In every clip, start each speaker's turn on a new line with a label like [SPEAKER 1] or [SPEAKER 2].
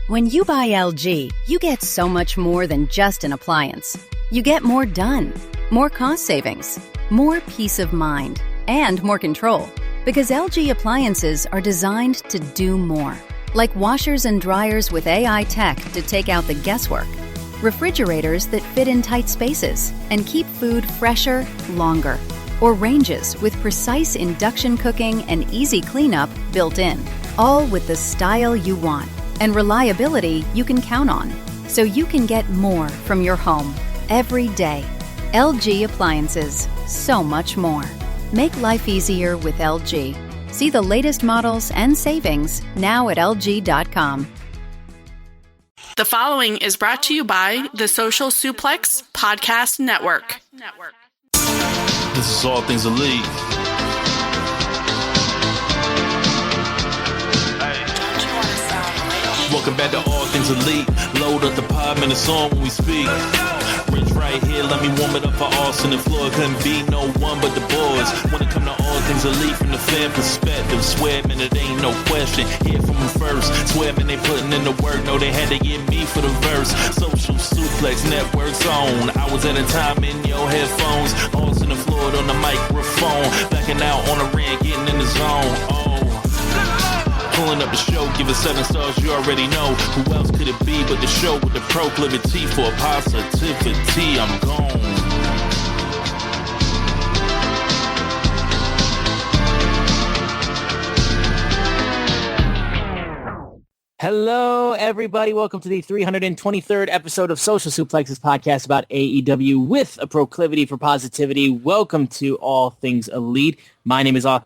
[SPEAKER 1] When you buy LG, you get so much more than just an appliance. You get more done, more cost savings, more peace of mind, and more control. Because LG appliances are designed to do more. Like washers and dryers with AI tech to take out the guesswork. Refrigerators that fit in tight spaces and keep food fresher, longer. Or ranges with precise induction cooking and easy cleanup built in. All with the style you want and reliability you can count on. So you can get more from your home every day. LG Appliances. So much more. Make life easier with LG. See the latest models and savings now at LG.com.
[SPEAKER 2] The following is brought to you by the Social Suplex Podcast Network.
[SPEAKER 3] This is All Things Elite. Welcome back to All Things Elite. Load up the pod, man, it's on when we speak. Rich right here, let me warm it up for Austin and Floyd. Couldn't be no one but the boys. When it come to All Things Elite from the fan perspective, swear, man, it ain't no question. Hear from them first. Swear, man, they putting in the work. No, they had to get me for the verse. Social Suplex Network's on. Hours at a time in your headphones. Austin and Floyd on the microphone. Backing out on the ring, getting in the zone. Oh. Pulling up the show, give it 7 stars, you already know. Who else could it be but the show with the proclivity for positivity? I'm gone.
[SPEAKER 4] Hello, everybody. Welcome to the 323rd episode of Social Suplex's podcast about AEW with a proclivity for positivity. Welcome to All Things Elite. My name is Austin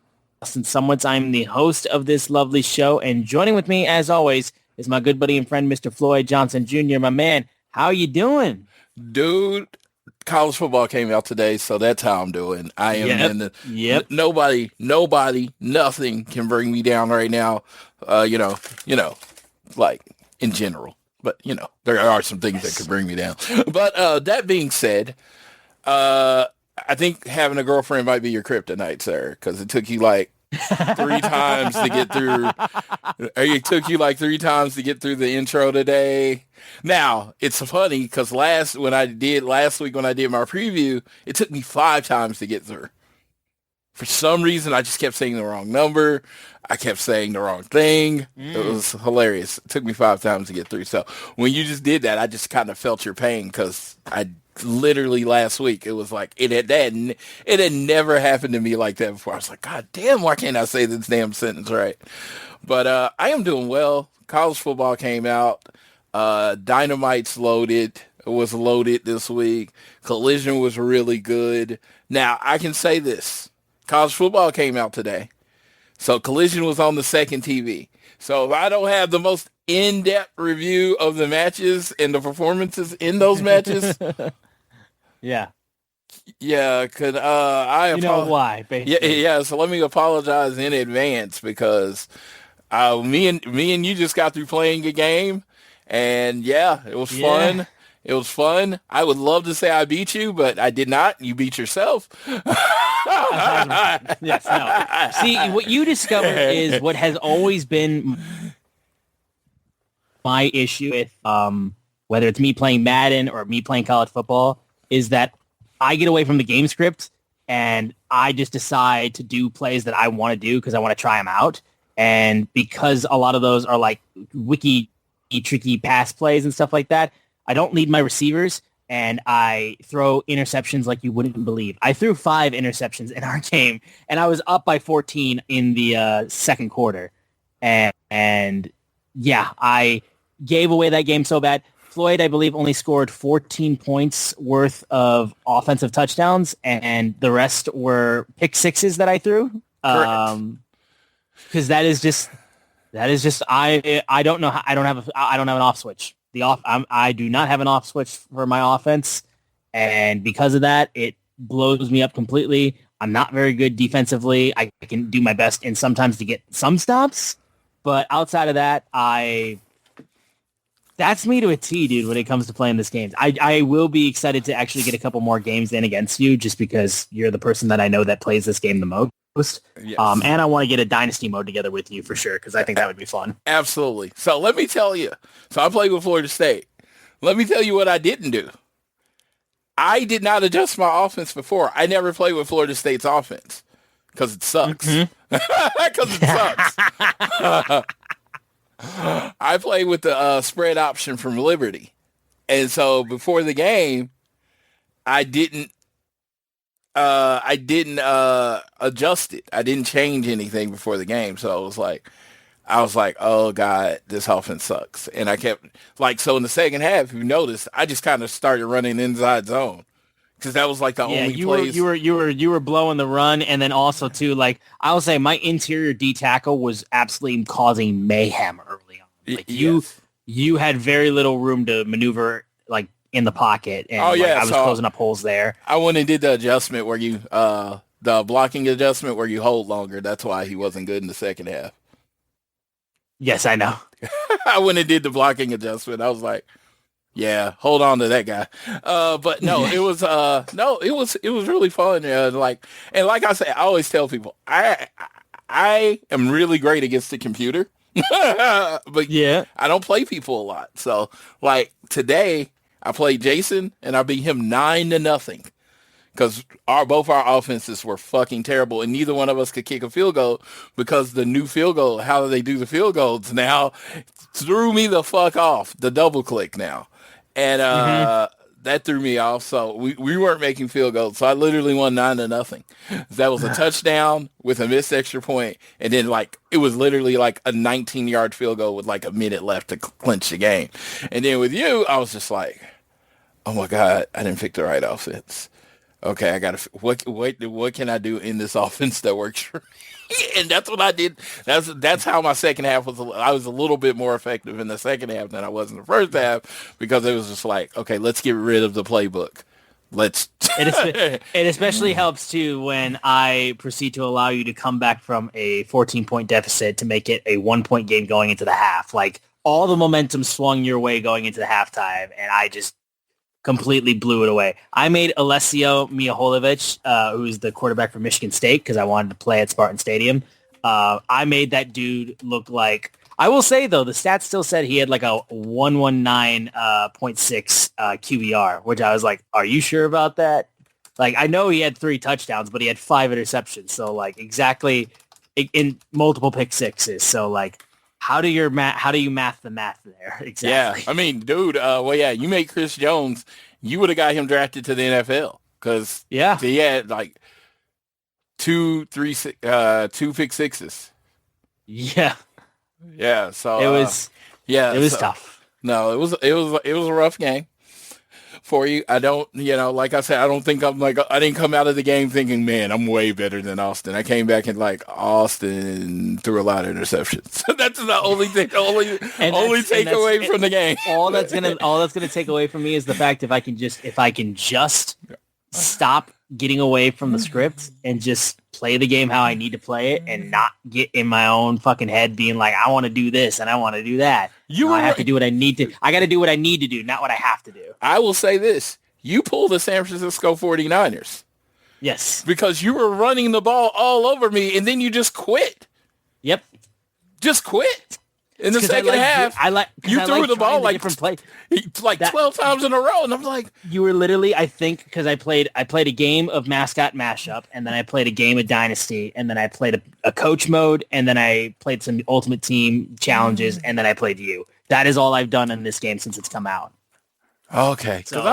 [SPEAKER 4] Sumwitz. I'm the host of this lovely show, and joining with me, as always, is my good buddy and friend, Mr. Floyd Johnson Jr. My man, how you doing?
[SPEAKER 5] Dude, college football came out today, so that's how I'm doing. I am in the nobody, nothing can bring me down right now. Like in general. But there are some things that could bring me down. But that being said, I think having a girlfriend might be your kryptonite, sir, because it took you like 3 times to get through. It took you like 3 times to get through the intro today. Now, it's funny because last week when I did my preview, it took me 5 times to get through. For some reason, I just kept saying the wrong number. I kept saying the wrong thing. It was hilarious. It took me 5 times to get through. So when you just did that, I just kind of felt your pain because I literally last week, it was like, it had never happened to me like that before. I was like, God damn, why can't I say this damn sentence right? But I am doing well. College football came out. Dynamite's was loaded this week. Collision was really good. Now, I can say this. College football came out today. So Collision was on the second TV. So if I don't have the most in-depth review of the matches and the performances in those matches,
[SPEAKER 4] yeah,
[SPEAKER 5] could I?
[SPEAKER 4] You know why? Basically.
[SPEAKER 5] Yeah. So let me apologize in advance because me and you just got through playing a game, and it was fun. Yeah. It was fun. I would love to say I beat you, but I did not. You beat yourself.
[SPEAKER 4] Yes, no. See, what you discover is what has always been my issue with whether it's me playing Madden or me playing college football, is that I get away from the game script and I just decide to do plays that I want to do because I want to try them out. And because a lot of those are like wiki tricky pass plays and stuff like that, I don't lead my receivers, and I throw interceptions like you wouldn't believe. I threw 5 interceptions in our game, and I was up by 14 in the second quarter. And I gave away that game so bad. Floyd, I believe, only scored 14 points worth of offensive touchdowns, and the rest were pick sixes that I threw. Because that is just I don't know. I don't have an off switch. I do not have an off switch for my offense, and because of that, it blows me up completely. I'm not very good defensively. I can do my best and sometimes to get some stops, but outside of that, that's me to a T, dude, when it comes to playing this game. I will be excited to actually get a couple more games in against you just because you're the person that I know that plays this game the most.
[SPEAKER 5] Yes.
[SPEAKER 4] And I want to get a dynasty mode together with you for sure because I think that would be fun.
[SPEAKER 5] Absolutely. So let me tell you. So I played with Florida State. Let me tell you what I didn't do. I did not adjust my offense before. I never played with Florida State's offense because it sucks. Because it sucks. I played with the spread option from Liberty. And so before the game, I didn't adjust it. I didn't change anything before the game. So I was like, oh God, this offense sucks. And I kept so in the second half, if you noticed, I just kind of started running inside zone because that was like the only place.
[SPEAKER 4] You were blowing the run. And then also too, I will say my interior D tackle was absolutely causing mayhem early on. You had very little room to maneuver in the pocket. And I was closing up holes there.
[SPEAKER 5] I went and did the adjustment where you, the blocking adjustment where you hold longer. That's why he wasn't good in the second half.
[SPEAKER 4] Yes, I know.
[SPEAKER 5] I went and did the blocking adjustment. I was like, yeah, hold on to that guy. But no, it was really fun. And like I say, I always tell people, I am really great against the computer, but yeah, I don't play people a lot. So today I played Jason and I beat him 9-0. Because both our offenses were fucking terrible, and neither one of us could kick a field goal because the new field goal, how they do the field goals now, threw me the fuck off. The double click now, and that threw me off. So we weren't making field goals. So I literally won 9-0. That was a touchdown with a missed extra point, and then it was literally a 19-yard field goal with a minute left to clinch the game. And then with you, I was just like, oh my God, I didn't pick the right offense. Okay, I gotta. What can I do in this offense that works for me? And that's what I did. That's how my second half was. I was a little bit more effective in the second half than I was in the first half because it was just okay, let's get rid of the playbook.
[SPEAKER 4] It especially helps too when I proceed to allow you to come back from a 14-point deficit to make it a 1-point game going into the half. All the momentum swung your way going into the halftime, and I just completely blew it away. I made Alessio Miholovic, who's the quarterback for Michigan State, because I wanted to play at Spartan Stadium. I made that dude look like... I will say, though, the stats still said he had a 119.6 QBR, which I was like, are you sure about that? I know he had 3 touchdowns, but he had 5 interceptions. So, exactly in multiple pick sixes. So, how do you math the math there? Exactly.
[SPEAKER 5] Yeah, I mean, dude, you made Chris Jones, you would have got him drafted to the NFL because he had 2 pick sixes.
[SPEAKER 4] Yeah.
[SPEAKER 5] Yeah, so
[SPEAKER 4] it was tough.
[SPEAKER 5] No, it was a rough game for you. I don't, like I said, I don't think I didn't come out of the game thinking, man, I'm way better than Austin. I came back and Austin threw a lot of interceptions. That's the only thing, only takeaway from the game.
[SPEAKER 4] All that's gonna take away from me is the fact if I can just stop getting away from the script and just play the game how I need to play it and not get in my own fucking head being I want to do this and I want to do that. I have to do what I need to. I got to do what I need to do, not what I have to do.
[SPEAKER 5] I will say this. You pulled the San Francisco 49ers.
[SPEAKER 4] Yes.
[SPEAKER 5] Because you were running the ball all over me and then you just quit.
[SPEAKER 4] Yep.
[SPEAKER 5] Just quit. In the second half, you threw the ball 12 times in a row, and I'm like,
[SPEAKER 4] you were literally, I think, because I played a game of Mascot Mashup, and then I played a game of Dynasty, and then I played a coach mode, and then I played some Ultimate Team challenges, and then I played you. That is all I've done in this game since it's come out.
[SPEAKER 5] Okay,
[SPEAKER 4] so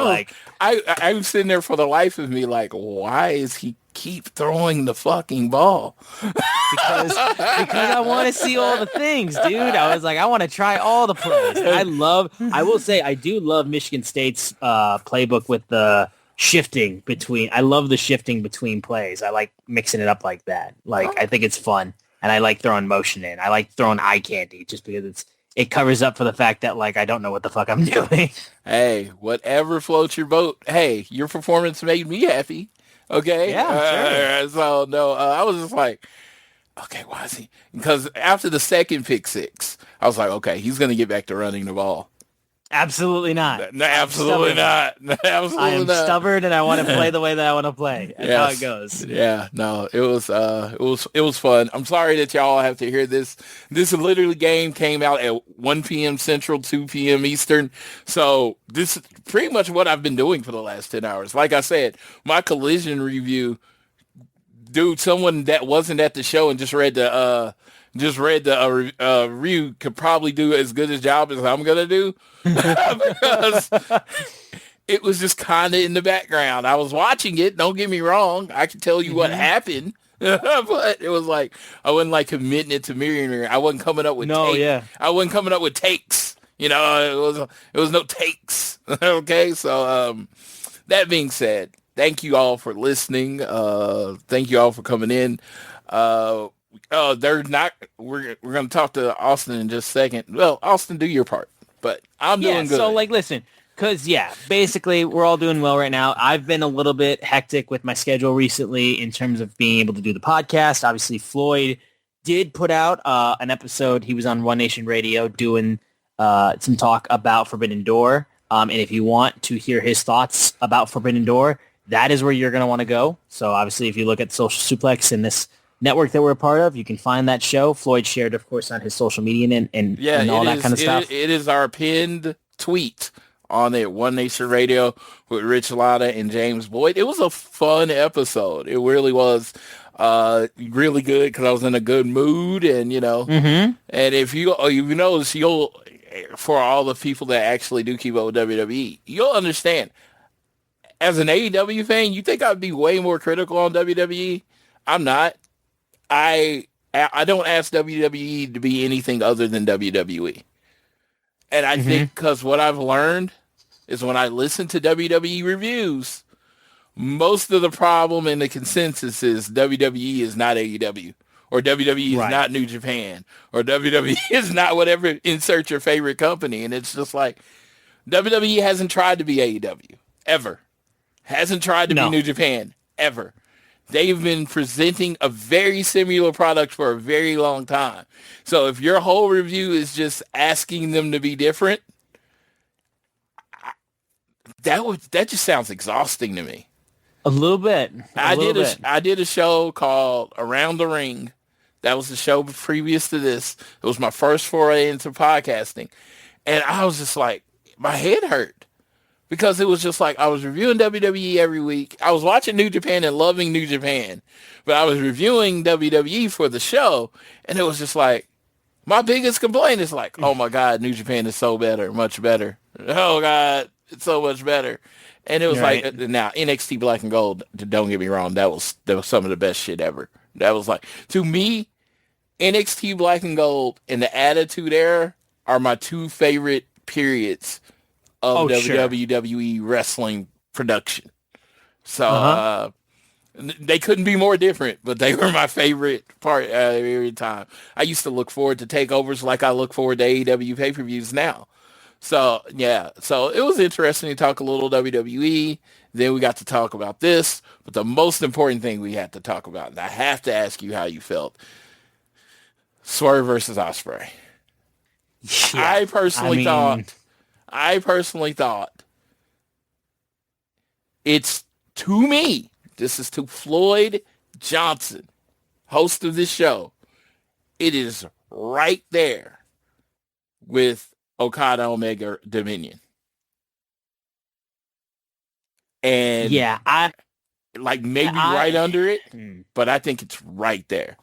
[SPEAKER 5] I was sitting there for the life of me, why is he keep throwing the fucking ball?
[SPEAKER 4] because I want to see all the things, dude. I was I want to try all the plays. I will say I do love Michigan State's playbook with the shifting between. I love the shifting between plays. I like mixing it up like that. I think it's fun, and I like throwing motion in. I like throwing eye candy just because it covers up for the fact that I don't know what the fuck I'm doing.
[SPEAKER 5] Hey, whatever floats your boat. Hey, your performance made me happy. Okay.
[SPEAKER 4] Yeah. Sure.
[SPEAKER 5] So no, I was just okay, why is he? Because after the second pick six, I was okay, he's going to get back to running the ball.
[SPEAKER 4] Absolutely not.
[SPEAKER 5] No, absolutely not. Absolutely
[SPEAKER 4] I am
[SPEAKER 5] not.
[SPEAKER 4] stubborn and I want to play the way that I want to play. That's how
[SPEAKER 5] Yes.
[SPEAKER 4] it goes.
[SPEAKER 5] Yeah, no, it was fun. I'm sorry that y'all have to hear this. This literally game came out at 1 p.m. Central, 2 p.m. Eastern. So this is pretty much what I've been doing for the last 10 hours. Like I said, my Collision review, dude, someone that wasn't at the show and just read the review could probably do as good a job as I'm gonna do because it was just kind of in the background. I was watching it. Don't get me wrong. I can tell you what happened, but it was like I wasn't like committing it to mirroring. I wasn't coming up with I wasn't coming up with takes. You know, it was no takes. Okay, so that being said, thank you all for listening. Thank you all for coming in. They're not. We're going to talk to Austin in just a second. Well, Austin, do your part, but I'm doing good.
[SPEAKER 4] So, listen, because, basically, we're all doing well right now. I've been a little bit hectic with my schedule recently in terms of being able to do the podcast. Obviously, Floyd did put out an episode. He was on One Nation Radio doing some talk about Forbidden Door. And if you want to hear his thoughts about Forbidden Door, that is where you're going to want to go. So, obviously, if you look at Social Suplex and this network that we're a part of, you can find that show. Floyd shared, of course, on his social media and all that kind of stuff.
[SPEAKER 5] It is our pinned tweet on it, One Nation Radio with Rich Latta and James Boyd. It was a fun episode. It really was really good because I was in a good mood, and and if you notice, for all the people that actually do keep up with WWE, you'll understand. As an AEW fan, you think I'd be way more critical on WWE? I'm not. I don't ask WWE to be anything other than WWE. And I think because what I've learned is when I listen to WWE reviews, most of the problem and the consensus is WWE is not AEW, or WWE is not New Japan, or WWE is not whatever, insert your favorite company. And it's just like, WWE hasn't tried to be AEW, ever. Hasn't tried to be New Japan, ever. They've been presenting a very similar product for a very long time. So if your whole review is just asking them to be different, that just sounds exhausting to me.
[SPEAKER 4] A little bit.
[SPEAKER 5] I did a show called Around the Ring. That was the show previous to this. It was my first foray into podcasting. And I was just like, my head hurt. Because it was just like I was reviewing WWE every week. I was watching New Japan and loving New Japan. But I was reviewing WWE for the show. And it was just like, my biggest complaint is like, oh my God, New Japan is so better, much better. Oh God, it's so much better. And it was like, now NXT Black and Gold, don't get me wrong, that was some of the best shit ever. That was like, to me, NXT Black and Gold and the Attitude Era are my two favorite periods of WWE wrestling production. So they couldn't be more different, but they were my favorite part every time. I used to look forward to takeovers like I look forward to AEW pay-per-views now. So, so it was interesting to talk a little WWE. Then we got to talk about this, but the most important thing we had to talk about, and I have to ask you how you felt, Swerve versus Ospreay. Yeah, I personally thought it's, to me, this is to Floyd Johnson, host of this show, it is right there with Okada Omega Dominion. And I maybe right under it, but I think it's right there.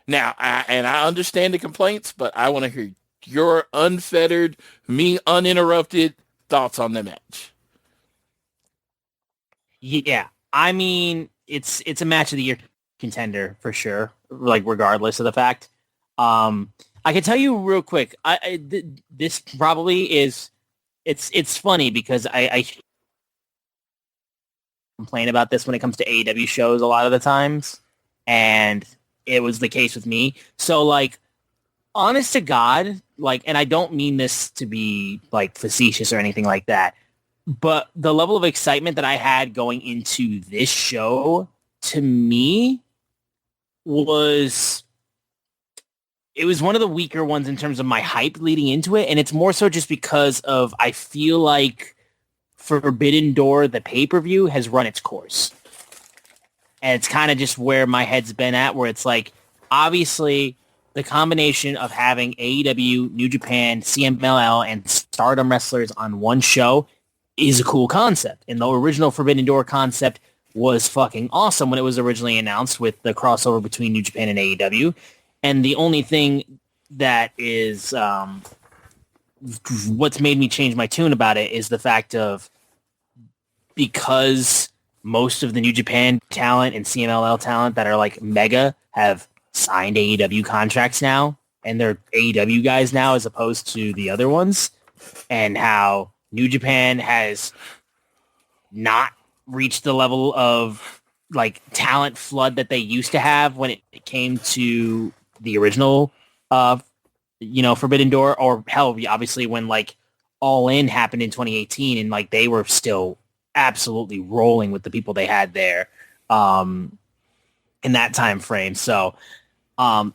[SPEAKER 5] Now, I understand the complaints, but I want to hear your unfettered, uninterrupted thoughts on the match.
[SPEAKER 4] Yeah, I mean, it's a match of the year contender for sure, like regardless of the fact. I can tell you real quick, this probably is, it's funny because I complain about this when it comes to AEW shows a lot of the times, and it was the case with me. So like, honest to God, like, and I don't mean this to be like facetious or anything like that, but the level of excitement that I had going into this show, to me, was it was one of the weaker ones in terms of my hype leading into it. And it's more so just because of, I feel like Forbidden Door, the pay-per-view, has run its course. And it's kind of just where my head's been at, where it's like, obviously, the combination of having AEW, New Japan, CMLL, and Stardom wrestlers on one show is a cool concept. And the original Forbidden Door concept was fucking awesome when it was originally announced with the crossover between New Japan and AEW. And the only thing that is what's made me change my tune about it is the fact of, because most of the New Japan talent and CMLL talent that are like mega have signed AEW contracts now, and they're AEW guys now as opposed to the other ones, and how New Japan has not reached the level of like talent flood that they used to have when it came to the original Forbidden Door, or hell, obviously when like All In happened in 2018 and like they were still absolutely rolling with the people they had there in that time frame. So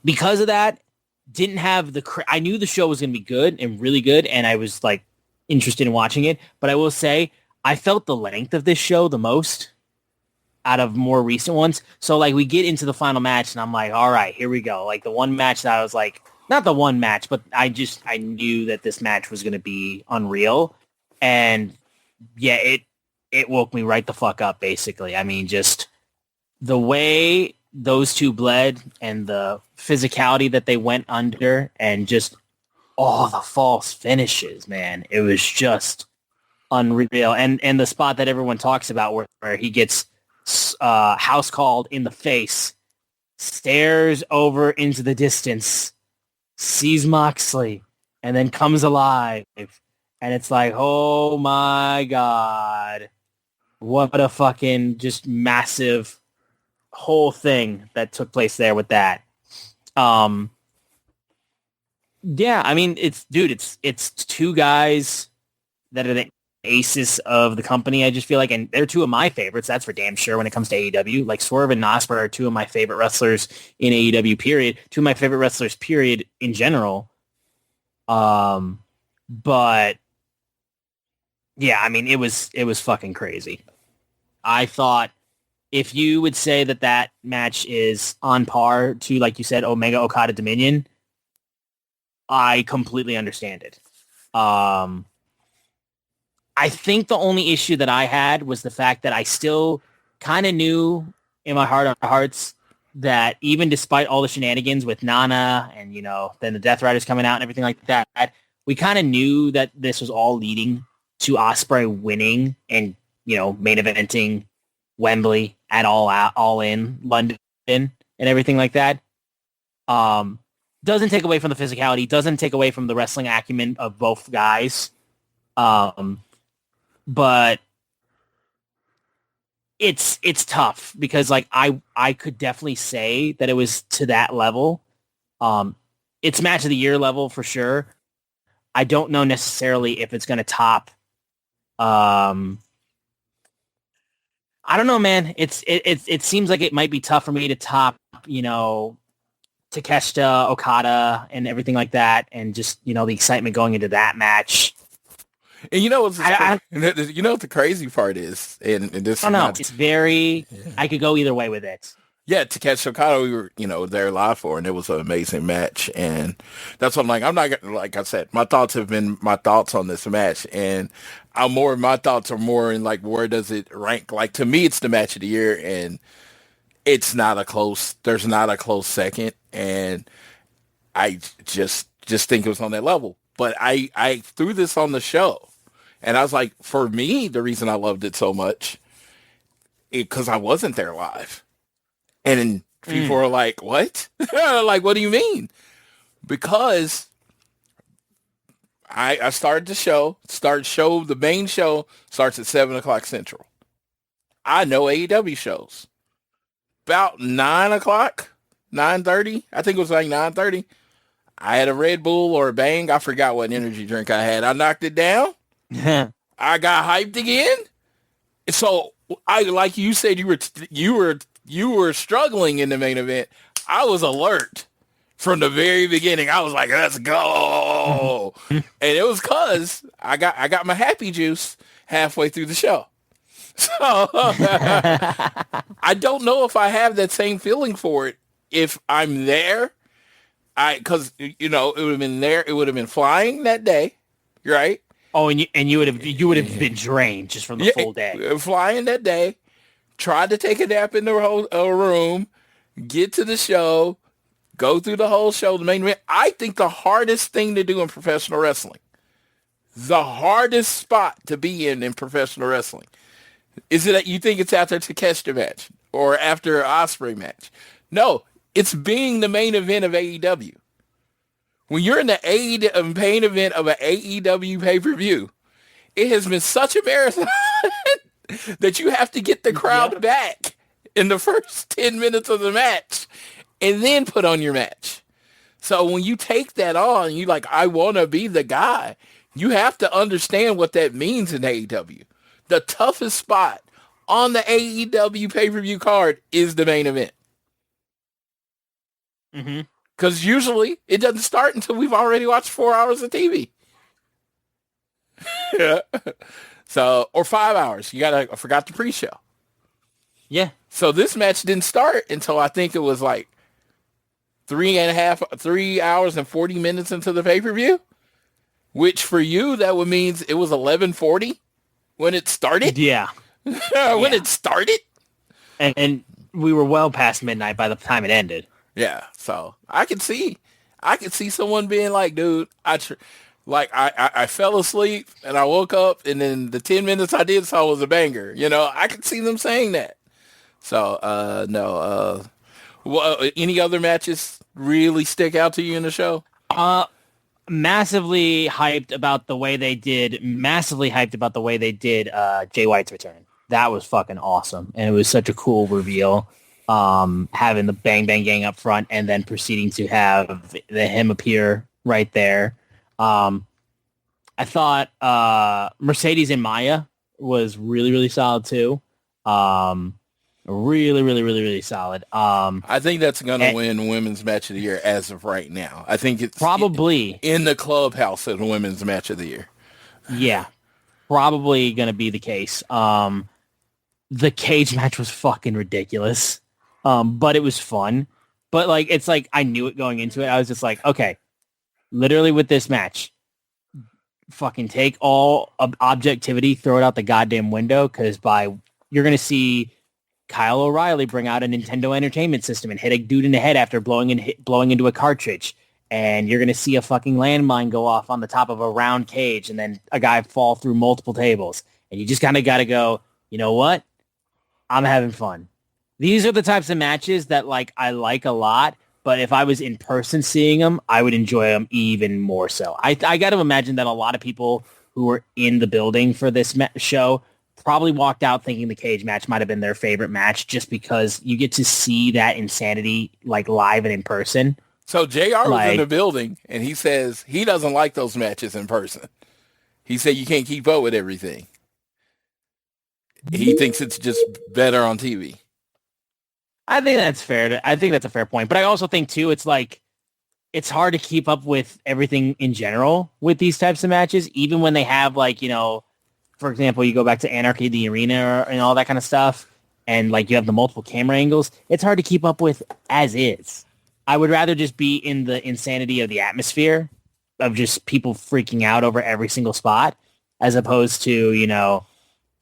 [SPEAKER 4] because of that, didn't have I knew the show was going to be good and really good, and I was like interested in watching it, but I will say I felt the length of this show the most out of more recent ones. So like we get into the final match and I'm like, all right, here we go. Like the one match that I was like, not the one match, but I knew that this match was going to be unreal. And yeah, it woke me right the fuck up, basically. I mean, just the way those two bled and the physicality that they went under and just all the false finishes, man. It was just unreal. And the spot that everyone talks about where he gets house called in the face, stares over into the distance, sees Moxley, and then comes alive. And it's like, oh my God. What a fucking just massive whole thing that took place there with that. Yeah, I mean, it's two guys that are the aces of the company, I just feel like, and they're two of my favorites, that's for damn sure when it comes to AEW. Like Swerve and Ospreay are two of my favorite wrestlers in AEW, period. Two of my favorite wrestlers, period, in general. But yeah, I mean, it was fucking crazy. I thought if you would say that match is on par to, like you said, Omega Okada Dominion, I completely understand it. I think the only issue that I had was the fact that I still kind of knew in my heart of hearts that even despite all the shenanigans with Nana and, then the Death Riders coming out and everything like that, we kind of knew that this was all leading to Ospreay winning and, main eventing Wembley at All In London and everything like that. Doesn't take away from the physicality, doesn't take away from the wrestling acumen of both guys. But it's tough because like I could definitely say that it was to that level. It's match of the year level for sure. I don't know necessarily if it's going to top. I don't know, man. It seems like it might be tough for me to top, Takeshita, Okada, and everything like that, and just the excitement going into that match.
[SPEAKER 5] And what the crazy part is, and this.
[SPEAKER 4] I don't know. It's very. Yeah. I could go either way with it.
[SPEAKER 5] Yeah, Takeshita Okada, we were there live for, and it was an amazing match, and that's what I'm like. I'm not gonna, like I said, my thoughts have been my thoughts on this match, and my thoughts are more in like where does it rank? Like to me, it's the match of the year, and it's not a close. There's not a close second, and I just think it was on that level. But I threw this on the show, and I was like, for me, the reason I loved it so much, because I wasn't there live. And people are like, what? Like, what do you mean? Because I started the show. The main show starts at 7 o'clock Central. I know AEW shows. About 9 o'clock, 9:30. I think it was like 9:30. I had a Red Bull or a Bang. I forgot what energy drink I had. I knocked it down. I got hyped again. So like you said, you were struggling in the main event. I was alert. from the very beginning. I was like, let's go. And it was cause I got my happy juice halfway through the show. So I don't know if I have that same feeling for it if I'm there. Cause it would have been there. It would have been flying that day. Right.
[SPEAKER 4] Oh, and you would have been drained just from the full day.
[SPEAKER 5] Flying that day, tried to take a nap in the whole room, get to the show, go through the whole show. The main event. I think the hardest thing to do in professional wrestling, the hardest spot to be in professional wrestling, is it that you think it's after a Takeshita match or after an Ospreay match? No, it's being the main event of AEW. When you're in the main event of an AEW pay-per-view, it has been such a marathon that you have to get the crowd back in the first 10 minutes of the match and then put on your match. So when you take that on, you like, I want to be the guy. You have to understand what that means in AEW. The toughest spot on the AEW pay-per-view card is the main event.
[SPEAKER 4] Mm-hmm.
[SPEAKER 5] Because usually it doesn't start until we've already watched 4 hours of TV. So, or 5 hours. I forgot the pre-show.
[SPEAKER 4] Yeah.
[SPEAKER 5] So this match didn't start until I think it was like 3 hours and 40 minutes into the pay-per-view. Which for you, that would mean it was 11:40 when it started.
[SPEAKER 4] Yeah.
[SPEAKER 5] When it started.
[SPEAKER 4] And we were well past midnight by the time it ended.
[SPEAKER 5] Yeah, so I could see someone being like, dude, I fell asleep and I woke up and then the 10 minutes I did saw was a banger. I could see them saying that. So, no. Any other matches really stick out to you in the show?
[SPEAKER 4] Massively hyped about the way they did Jay White's return. That was fucking awesome. And it was such a cool reveal. Having the Bang Bang Gang up front and then proceeding to have him appear right there. I thought Mercedes and Maya was really, really solid too. Really, really, really, really solid.
[SPEAKER 5] I think that's going to win Women's Match of the Year as of right now. I think it's
[SPEAKER 4] probably
[SPEAKER 5] in the clubhouse of the Women's Match of the Year.
[SPEAKER 4] Yeah, probably going to be the case. The cage match was fucking ridiculous. But it was fun. But it's like I knew it going into it. I was just like, okay, literally with this match, fucking take all objectivity, throw it out the goddamn window, because you're going to see Kyle O'Reilly bring out a Nintendo Entertainment System and hit a dude in the head after blowing into a cartridge. And you're going to see a fucking landmine go off on the top of a round cage and then a guy fall through multiple tables. And you just kind of got to go, you know what? I'm having fun. These are the types of matches that I like a lot, but if I was in person seeing them, I would enjoy them even more so. I got to imagine that a lot of people who were in the building for this show probably walked out thinking the cage match might have been their favorite match, just because you get to see that insanity live and in person.
[SPEAKER 5] So JR was in the building and he says he doesn't like those matches in person. He said you can't keep up with everything. He thinks it's just better on TV.
[SPEAKER 4] I think that's fair. I think that's a fair point. But I also think too, it's hard to keep up with everything in general with these types of matches, even when they have for example, you go back to Anarchy, the Arena and all that kind of stuff. And you have the multiple camera angles. It's hard to keep up with as is. I would rather just be in the insanity of the atmosphere of just people freaking out over every single spot, as opposed to,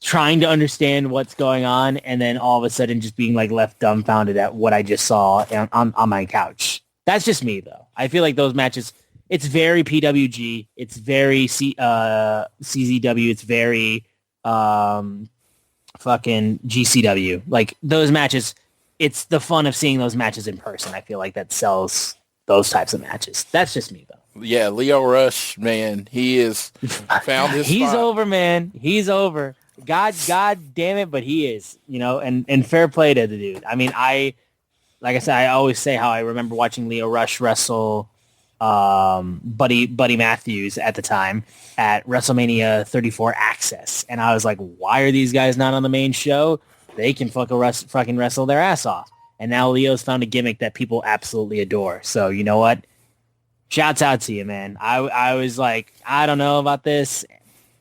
[SPEAKER 4] trying to understand what's going on and then all of a sudden just being left dumbfounded at what I just saw on my couch. That's just me though. I feel like those matches, it's very PWG. It's very CZW. It's very fucking GCW. Those matches, it's the fun of seeing those matches in person. I feel like that sells those types of matches. That's just me though.
[SPEAKER 5] Yeah, Leo Rush, man, he is found his
[SPEAKER 4] He's
[SPEAKER 5] spot.
[SPEAKER 4] over, man. He's over. God damn it, but he is, and fair play to the dude. I mean, like I said, I always say how I remember watching Leo Rush wrestle Buddy Matthews at the time at WrestleMania 34 Access. And I was like, why are these guys not on the main show? They can fucking wrestle their ass off. And now Leo's found a gimmick that people absolutely adore. So you know what? Shouts out to you, man. I was like, I don't know about this.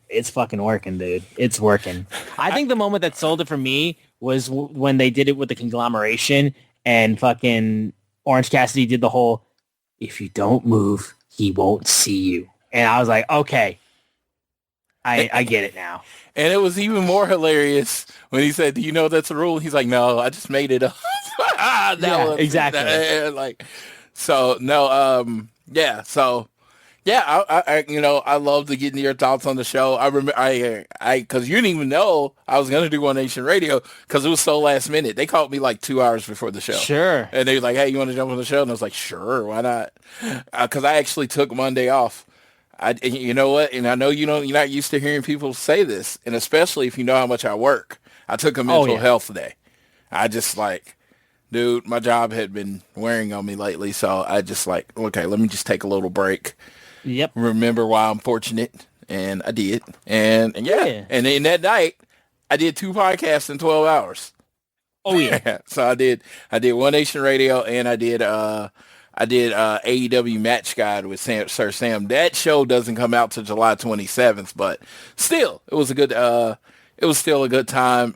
[SPEAKER 4] It's fucking working, dude. It's working. I think the moment that sold it for me was when they did it with the conglomeration and fucking Orange Cassidy did the whole, if you don't move, he won't see you. And I was like, okay, I get it now.
[SPEAKER 5] And it was even more hilarious when he said, do you know that's a rule? He's like, no, I just made it up.
[SPEAKER 4] Exactly.
[SPEAKER 5] Like, so, no, yeah, so... Yeah, I love to get your thoughts on the show. I remember, because you didn't even know I was going to do One Nation Radio because it was so last minute. They called me like 2 hours before the show.
[SPEAKER 4] Sure.
[SPEAKER 5] And they were like, hey, you want to jump on the show? And I was like, sure, why not? Because I actually took Monday off. You know what? And I know you're not used to hearing people say this, and especially if you know how much I work. I took a mental health day. I just like, dude, my job had been wearing on me lately, so I just like, okay, let me just take a little break.
[SPEAKER 4] Yep.
[SPEAKER 5] Remember why I'm fortunate, and I did, and yeah. And in that night, I did 2 podcasts in 12 hours.
[SPEAKER 4] Oh yeah.
[SPEAKER 5] So I did One Nation Radio, and I did AEW Match Guide with Sir Sam. That show doesn't come out till July 27th, but still, it was still a good time.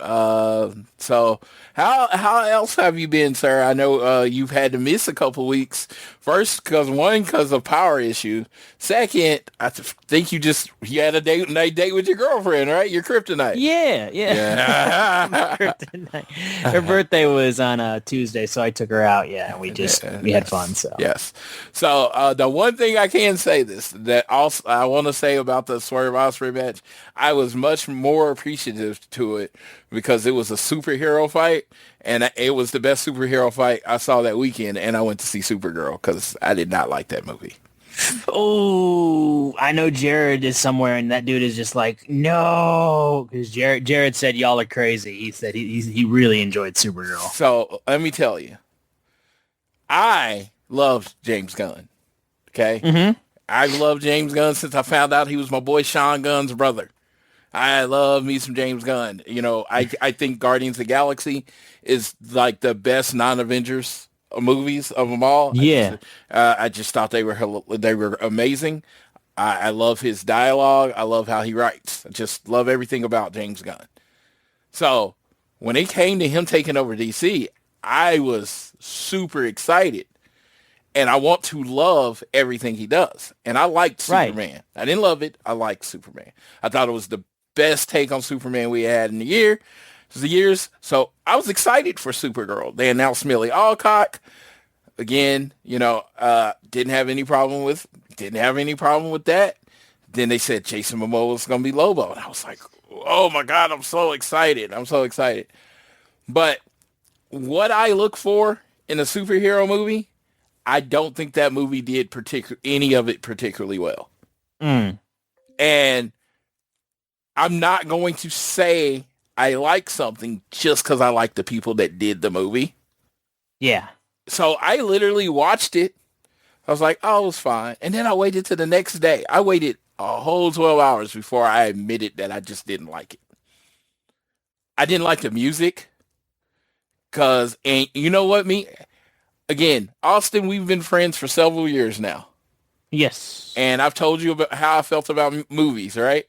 [SPEAKER 5] So how else have you been, sir? I know you've had to miss a couple weeks. First, because of power issue. Second, I think you had a night date with your girlfriend, right? Your kryptonite.
[SPEAKER 4] Yeah. Kryptonite. Her birthday was on Tuesday, so I took her out. Yeah, and we had fun. So
[SPEAKER 5] yes. So the one thing I can say that also I want to say about the Swerve Ospreay match, I was much more appreciative to it because it was a superhero fight, and it was the best superhero fight I saw that weekend, and I went to see Supergirl because I did not like that movie.
[SPEAKER 4] Oh, I know Jared is somewhere, and that dude is just like, no, because Jared said y'all are crazy. He said he really enjoyed Supergirl.
[SPEAKER 5] So let me tell you, I loved James Gunn. Okay, I loved James Gunn since I found out he was my boy Sean Gunn's brother. I love me some James Gunn. You know, I think Guardians of the Galaxy is like the best non-Avengers movies of them all.
[SPEAKER 4] Yeah.
[SPEAKER 5] I just thought they were amazing. I love his dialogue. I love how he writes. I just love everything about James Gunn. So when it came to him taking over DC, I was super excited. And I want to love everything he does. And I liked Superman. Right. I didn't love it. I liked Superman. I thought it was the best take on Superman we had in the years. So I was excited for Supergirl. They announced Millie Alcock. Again, didn't have any problem with that. Then they said Jason Momoa was going to be Lobo. And I was like, oh my God, I'm so excited. But what I look for in a superhero movie, I don't think that movie did any of it particularly well. And I'm not going to say I like something just because I like the people that did the movie.
[SPEAKER 4] Yeah.
[SPEAKER 5] So I literally watched it. I was like, oh, it was fine. And then I waited till the next day. I waited a whole 12 hours before I admitted that I just didn't like it. I didn't like the music. And you know what, again, Austin, we've been friends for several years now.
[SPEAKER 4] Yes.
[SPEAKER 5] And I've told you about how I felt about movies, right?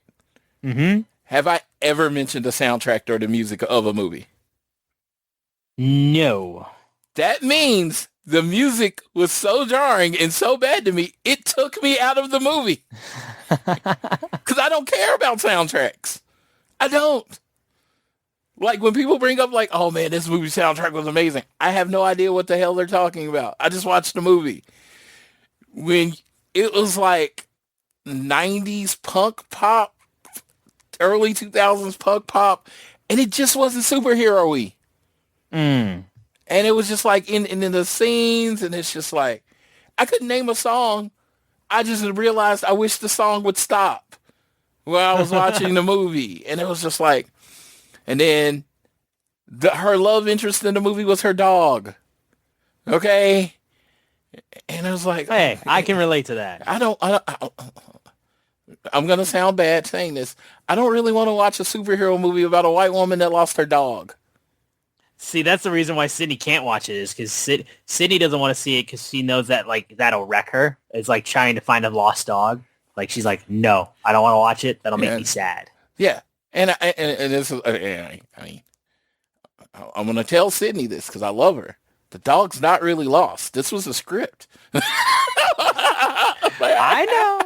[SPEAKER 4] Mm-hmm.
[SPEAKER 5] Have I ever mentioned the soundtrack or the music of a movie?
[SPEAKER 4] No.
[SPEAKER 5] That means the music was so jarring and so bad to me, it took me out of the movie. Because I don't care about soundtracks. I don't. Like when people bring up like, oh man, this movie soundtrack was amazing. I have no idea what the hell they're talking about. I just watched the movie. When it was like 90s punk pop, early 2000s punk pop, and it just wasn't superhero-y. And it was just like in the scenes, and it's just like, I couldn't name a song. I just realized I wish the song would stop while I was watching the movie. And it was just like, and then her love interest in the movie was her dog. Okay. And I was like,
[SPEAKER 4] hey, I can relate to that.
[SPEAKER 5] I'm going to sound bad saying this. I don't really want to watch a superhero movie about a white woman that lost her dog.
[SPEAKER 4] See, that's the reason why Sydney can't watch it is because Sydney doesn't want to see it because she knows that like that'll wreck her. It's like trying to find a lost dog. Like she's like, no, I don't want to watch it. That'll make me sad.
[SPEAKER 5] Yeah, and this is, I mean, I'm gonna tell Sydney this because I love her. The dog's not really lost. This was a script.
[SPEAKER 4] I know.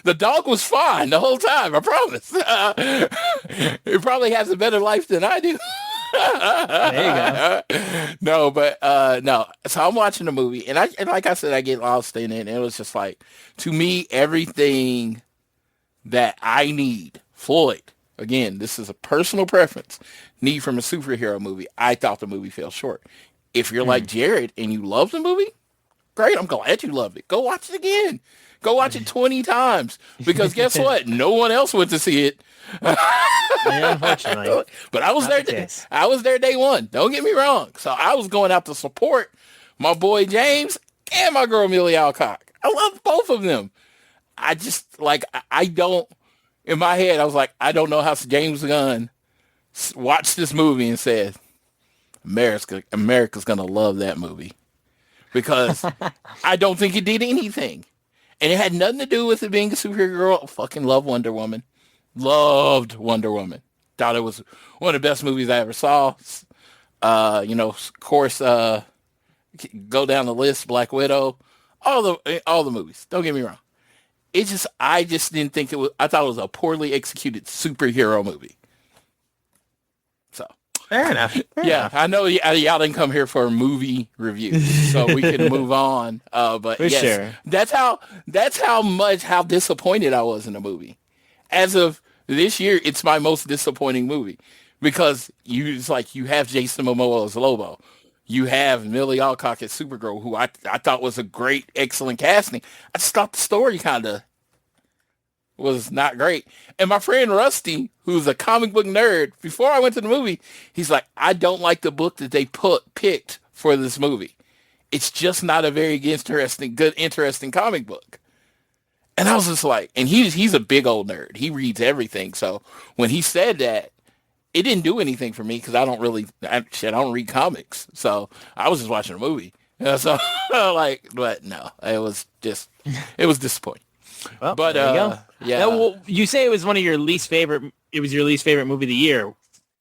[SPEAKER 5] The dog was fine the whole time. I promise. It probably has a better life than I do.
[SPEAKER 4] There you
[SPEAKER 5] go. No, but no. So I'm watching the movie, and like I said, I get lost in it, and it was just like, to me, everything that I need, Floyd. Again, this is a personal preference. Need from a superhero movie. I thought the movie fell short. If you're like Jared and you love the movie, great. I'm glad you loved it. Go watch it again. Go watch it 20 times because guess what? No one else went to see it.
[SPEAKER 4] Yeah, unfortunately.
[SPEAKER 5] But I was there. I was there day one. Don't get me wrong. So I was going out to support my boy James and my girl Millie Alcock. I love both of them. I just like I don't. In my head, I was like, I don't know how James Gunn watched this movie and said, America's gonna love that movie because I don't think it did anything. And it had nothing to do with it being a superhero. I fucking love Wonder Woman. Loved Wonder Woman. Thought it was one of the best movies I ever saw. Of course, go down the list, Black Widow, all the movies. Don't get me wrong. I just didn't think it was, I thought it was a poorly executed superhero movie. So.
[SPEAKER 4] Fair enough. Fair enough.
[SPEAKER 5] I know y'all didn't come here for a movie review, so we can move on. But
[SPEAKER 4] for
[SPEAKER 5] yes,
[SPEAKER 4] sure.
[SPEAKER 5] That's how disappointed I was in the movie. As of this year, it's my most disappointing movie because you have Jason Momoa as Lobo. You have Millie Alcock as Supergirl, who I thought was a great, excellent casting. I just thought the story kind of was not great. And my friend Rusty, who's a comic book nerd, before I went to the movie, he's like, I don't like the book that they picked for this movie. It's just not a very interesting comic book. And I was just like, and he's a big old nerd. He reads everything. So when he said that, it didn't do anything for me because I don't read comics. So I was just watching a movie. So but no, it was disappointing.
[SPEAKER 4] Well,
[SPEAKER 5] but
[SPEAKER 4] there you go.
[SPEAKER 5] Yeah.
[SPEAKER 4] Now, well, you say it was one of your least favorite. It was your least favorite movie of the year.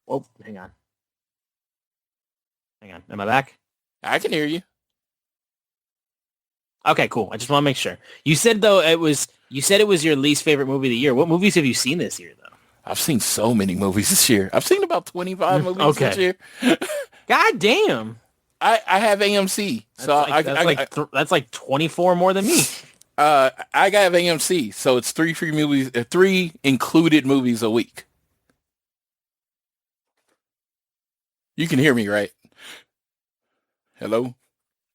[SPEAKER 4] Oh, hang on. Am I back?
[SPEAKER 5] I can hear you.
[SPEAKER 4] Okay, cool. I just want to make sure. You said it was your least favorite movie of the year. What movies have you seen this year, though?
[SPEAKER 5] I've seen so many movies this year. I've seen about 25 movies this year.
[SPEAKER 4] God damn.
[SPEAKER 5] I have AMC.
[SPEAKER 4] That's like 24 more than me.
[SPEAKER 5] I got AMC, so it's 3 free movies, 3 included movies a week. You can hear me, right? Hello?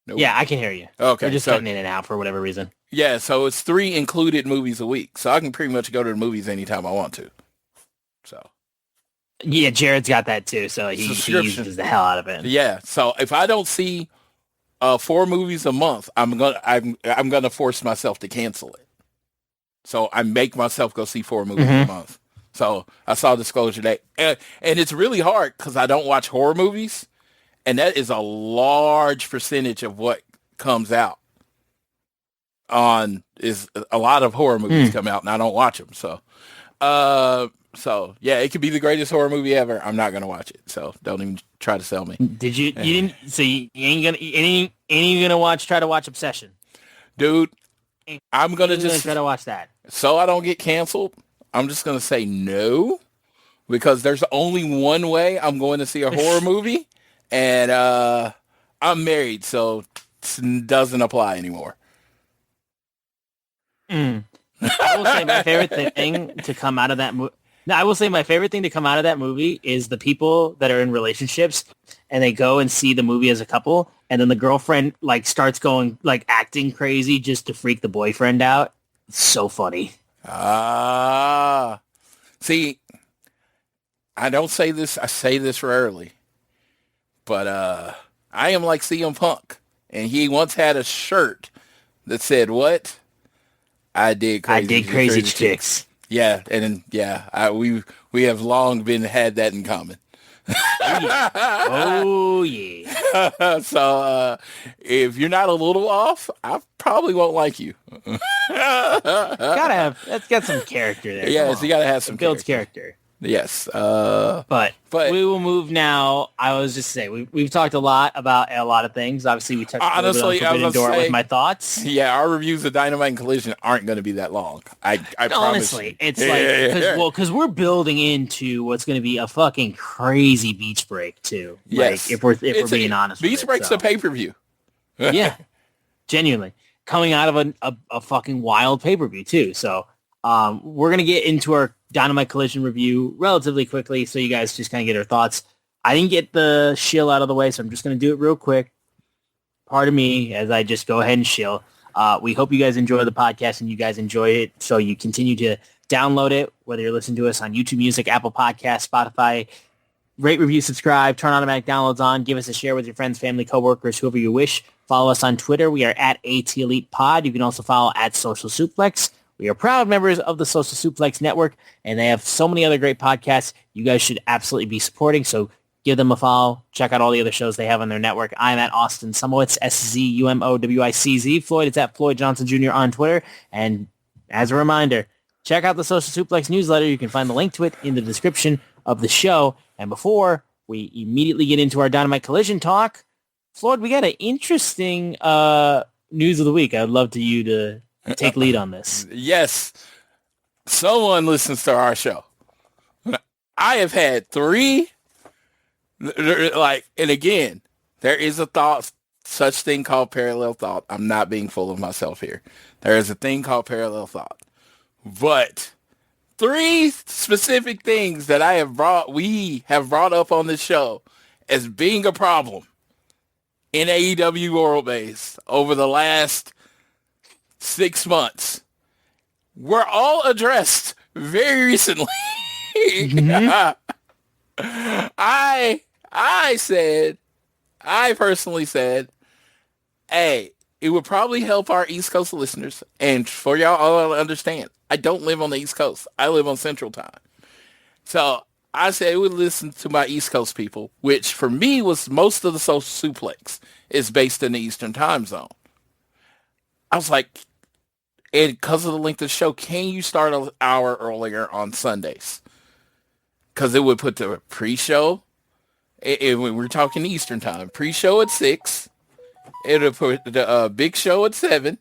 [SPEAKER 4] Nope. Yeah, I can hear you.
[SPEAKER 5] Okay.
[SPEAKER 4] We're just cutting in and out for whatever reason.
[SPEAKER 5] Yeah, so it's 3 included movies a week. So I can pretty much go to the movies anytime I want to. So.
[SPEAKER 4] Yeah, Jared's got that too, so he uses the hell out of it.
[SPEAKER 5] Yeah, so if I don't see 4 movies a month, I'm gonna force myself to cancel it. So I make myself go see 4 movies a month. So I saw Disclosure Day, and it's really hard because I don't watch horror movies, and that is a large percentage of what comes out. Is a lot of horror movies come out, and I don't watch them. So yeah, it could be the greatest horror movie ever. I'm not gonna watch it, so don't even try to sell me.
[SPEAKER 4] Did you? You didn't. So you ain't gonna try to watch Obsession,
[SPEAKER 5] dude. I'm gonna just
[SPEAKER 4] try to watch that,
[SPEAKER 5] so I don't get canceled. I'm just gonna say no, because there's only one way I'm going to see a horror movie, and I'm married, so it doesn't apply anymore.
[SPEAKER 4] I will say my favorite thing to come out of that movie. No, I will say my favorite thing to come out of that movie is the people that are in relationships and they go and see the movie as a couple, and then the girlfriend starts going acting crazy just to freak the boyfriend out. It's so funny.
[SPEAKER 5] See, I don't say this. I say this rarely, but I am like CM Punk, and he once had a shirt that said, "What? I did crazy chicks." Yeah, and we have long had that in common.
[SPEAKER 4] Oh yeah.
[SPEAKER 5] So if you're not a little off, I probably won't like you.
[SPEAKER 4] Let's get some character there.
[SPEAKER 5] Yes, you gotta have some
[SPEAKER 4] builds character.
[SPEAKER 5] Yes.
[SPEAKER 4] But we will move now. I was just saying we've talked a lot about a lot of things. Obviously, we touched
[SPEAKER 5] honestly,
[SPEAKER 4] a little bit on Forbidden Door with my thoughts.
[SPEAKER 5] Yeah, our reviews of Dynamite and Collision aren't going to be that long. I promise.
[SPEAKER 4] Honestly, it's because we're building into what's going to be a fucking crazy beach break too.
[SPEAKER 5] Yes,
[SPEAKER 4] like, if we're being honest.
[SPEAKER 5] Beach break's a pay-per-view.
[SPEAKER 4] Yeah, genuinely coming out of a fucking wild pay-per-view too. So we're gonna get into our Dynamite Collision review relatively quickly, so you guys just kind of get our thoughts. I didn't get the shill out of the way, so I'm just going to do it real quick. Pardon me as I just go ahead and shill. We hope you guys enjoy the podcast and you guys enjoy it, so you continue to download it, whether you're listening to us on YouTube Music, Apple Podcasts, Spotify. Rate, review, subscribe, turn automatic downloads on, give us a share with your friends, family, coworkers, whoever you wish. Follow us on Twitter. We are at ATElitePod. You can also follow at Social Suplex. We are proud members of the Social Suplex Network, and they have so many other great podcasts you guys should absolutely be supporting. So give them a follow. Check out all the other shows they have on their network. I'm at Austin Sumowitz, SZUMOWICZ. Floyd, it's at Floyd Johnson Jr. on Twitter. And as a reminder, check out the Social Suplex newsletter. You can find the link to it in the description of the show. And before we immediately get into our Dynamite Collision talk, Floyd, we got an interesting news of the week. I'd love you to take lead on this.
[SPEAKER 5] Yes. Someone listens to our show. I have had 3, and again, there is a such thing called parallel thought. I'm not being full of myself here. There is a thing called parallel thought. But 3 specific things that we have brought up on this show as being a problem in AEW World Base over the last 6 months were all addressed very recently. Mm-hmm. I personally said, hey, it would probably help our East Coast listeners. And for y'all all to understand, I don't live on the East Coast. I live on Central Time. So I said it would listen to my East Coast people, which for me was most of the Social Suplex is based in the Eastern Time Zone. I was like, and because of the length of the show, can you start an hour earlier on Sundays? Because it would put the pre-show, when we're talking Eastern time, pre-show at 6. It would put the big show at 7.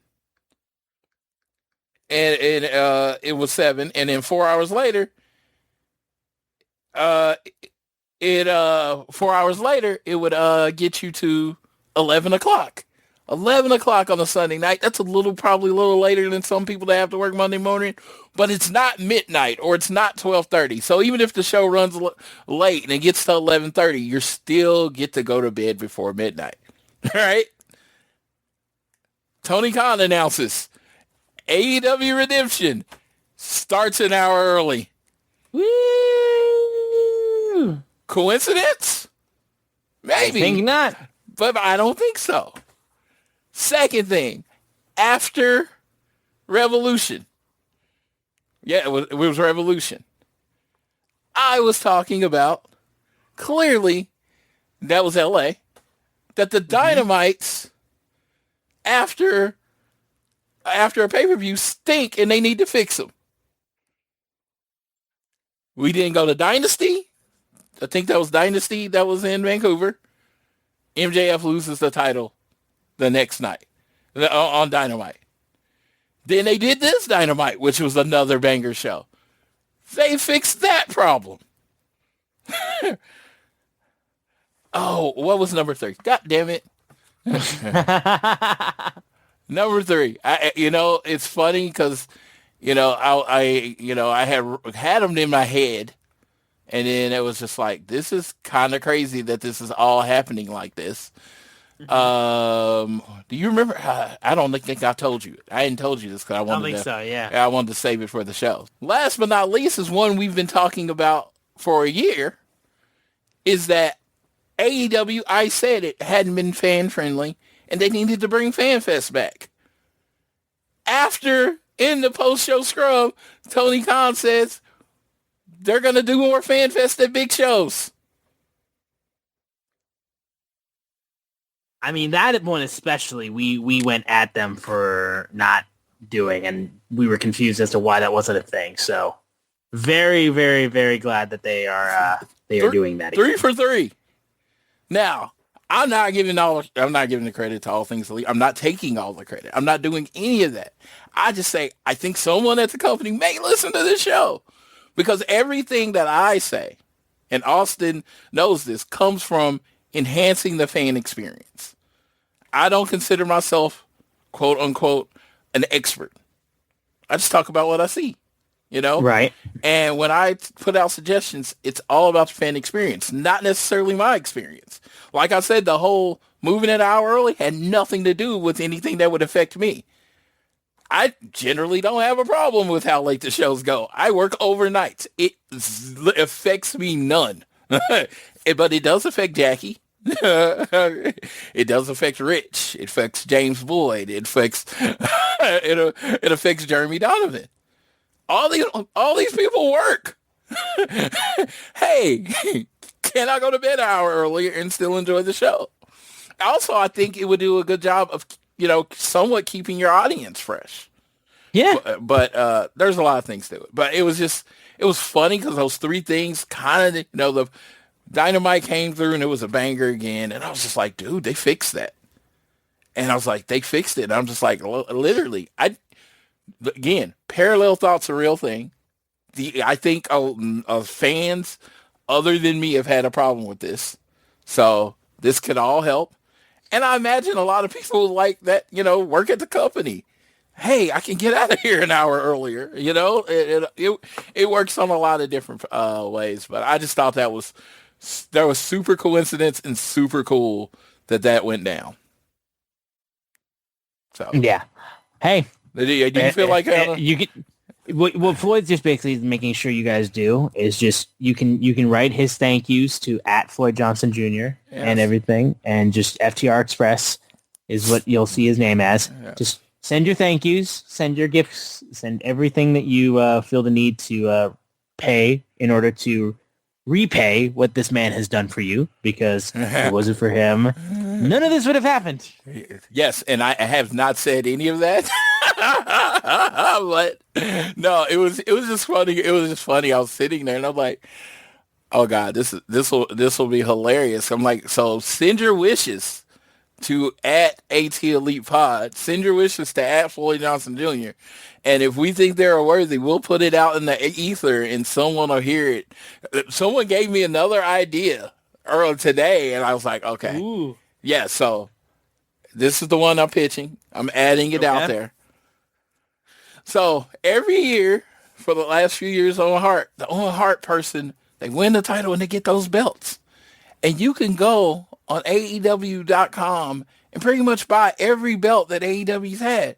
[SPEAKER 5] And it was 7. And then 4 hours later, 4 hours later, it would get you to 11 o'clock. 11 o'clock on a Sunday night. That's probably a little later than some people that have to work Monday morning, but it's not midnight or it's not 12:30. So even if the show runs late and it gets to 11:30, you still get to go to bed before midnight. All right. Tony Khan announces AEW Redemption starts an hour early.
[SPEAKER 4] Woo!
[SPEAKER 5] Coincidence? Maybe.
[SPEAKER 4] I think not.
[SPEAKER 5] But I don't think so. Second thing, after Revolution. Yeah, it was Revolution. I was talking about, clearly, that was LA, that the Dynamites, after a pay-per-view, stink and they need to fix them. We didn't go to Dynasty. I think that was Dynasty that was in Vancouver. MJF loses the title the next night on Dynamite. Then they did this Dynamite, which was another banger show. They fixed that problem. Oh, what was number 3? God damn it. Number 3. It's funny because, I had them in my head. And then it was just like, this is kind of crazy that this is all happening like this. Do you remember? I don't think I told you. I hadn't told you this because I wanted I wanted to save it for the show. Last but not least is one we've been talking about for a year. Is that AEW? I said it hadn't been fan friendly, and they needed to bring FanFest back. After in the post show scrub, Tony Khan says they're gonna do more FanFest at big shows.
[SPEAKER 4] I mean, that one especially, we went at them for not doing, and we were confused as to why that wasn't a thing. So very, very, very glad that they are doing that.
[SPEAKER 5] 3 for 3. Now, I'm not giving the credit to All Things Elite. I'm not taking all the credit. I'm not doing any of that. I just say, I think someone at the company may listen to this show, because everything that I say, and Austin knows this, comes from enhancing the fan experience. I don't consider myself, quote unquote, an expert. I just talk about what I see, Right. And when I put out suggestions, it's all about the fan experience, not necessarily my experience. Like I said, the whole moving an hour early had nothing to do with anything that would affect me. I generally don't have a problem with how late the shows go. I work overnight. It affects me none. But it does affect Jackie. It does affect Rich. It affects James Boyd. It affects it affects Jeremy Donovan. All these people work. Hey, can I go to bed an hour earlier and still enjoy the show? Also, I think it would do a good job of, somewhat keeping your audience fresh.
[SPEAKER 4] Yeah.
[SPEAKER 5] But there's a lot of things to it. But it was funny because those 3 things kind of, the Dynamite came through and it was a banger again. And I was just like, dude, they fixed that. And I was like, they fixed it. And I'm just like, literally, again, parallel thought's a real thing. I think fans other than me have had a problem with this. So this could all help. And I imagine a lot of people like that, work at the company. Hey, I can get out of here an hour earlier. It works on a lot of different ways. But I just thought that was super coincidence and super cool that went down. So
[SPEAKER 4] yeah. Hey,
[SPEAKER 5] do you feel like
[SPEAKER 4] you get what Floyd's just basically making sure you guys do is just you can write his thank yous to @Floyd Johnson Jr. and everything, and just FTR Express is what you'll see his name as. Yeah. Just send your thank yous, send your gifts, send everything that you feel the need to pay in order to repay what this man has done for you, because if it wasn't for him, none of this would have happened.
[SPEAKER 5] Yes, and I have not said any of that. But no, it was just funny. It was just funny. I was sitting there and I'm like, oh God, this will be hilarious. I'm like, so send your wishes to @AT Elite Pod. Send your wishes to @Floyd Johnson Jr. And if we think they're worthy, we'll put it out in the ether and someone will hear it. Someone gave me another idea earlier today and I was like, okay.
[SPEAKER 4] Ooh.
[SPEAKER 5] Yeah, so this is the one I'm pitching. I'm adding it out there. So every year for the last few years the Owen Hart person, they win the title and they get those belts. And you can go on AEW.com and pretty much buy every belt that AEW's had.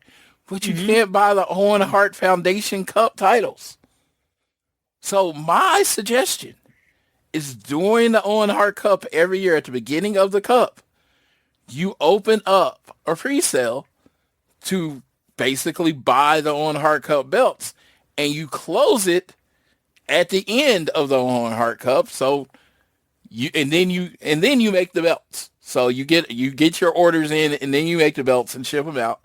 [SPEAKER 5] But you can't buy the Owen Hart Foundation Cup titles. So my suggestion is during the Owen Hart Cup every year at the beginning of the cup, you open up a pre-sale to basically buy the Owen Hart Cup belts, and you close it at the end of the Owen Hart Cup. So you then you make the belts. So you get your orders in, and then you make the belts and ship them out,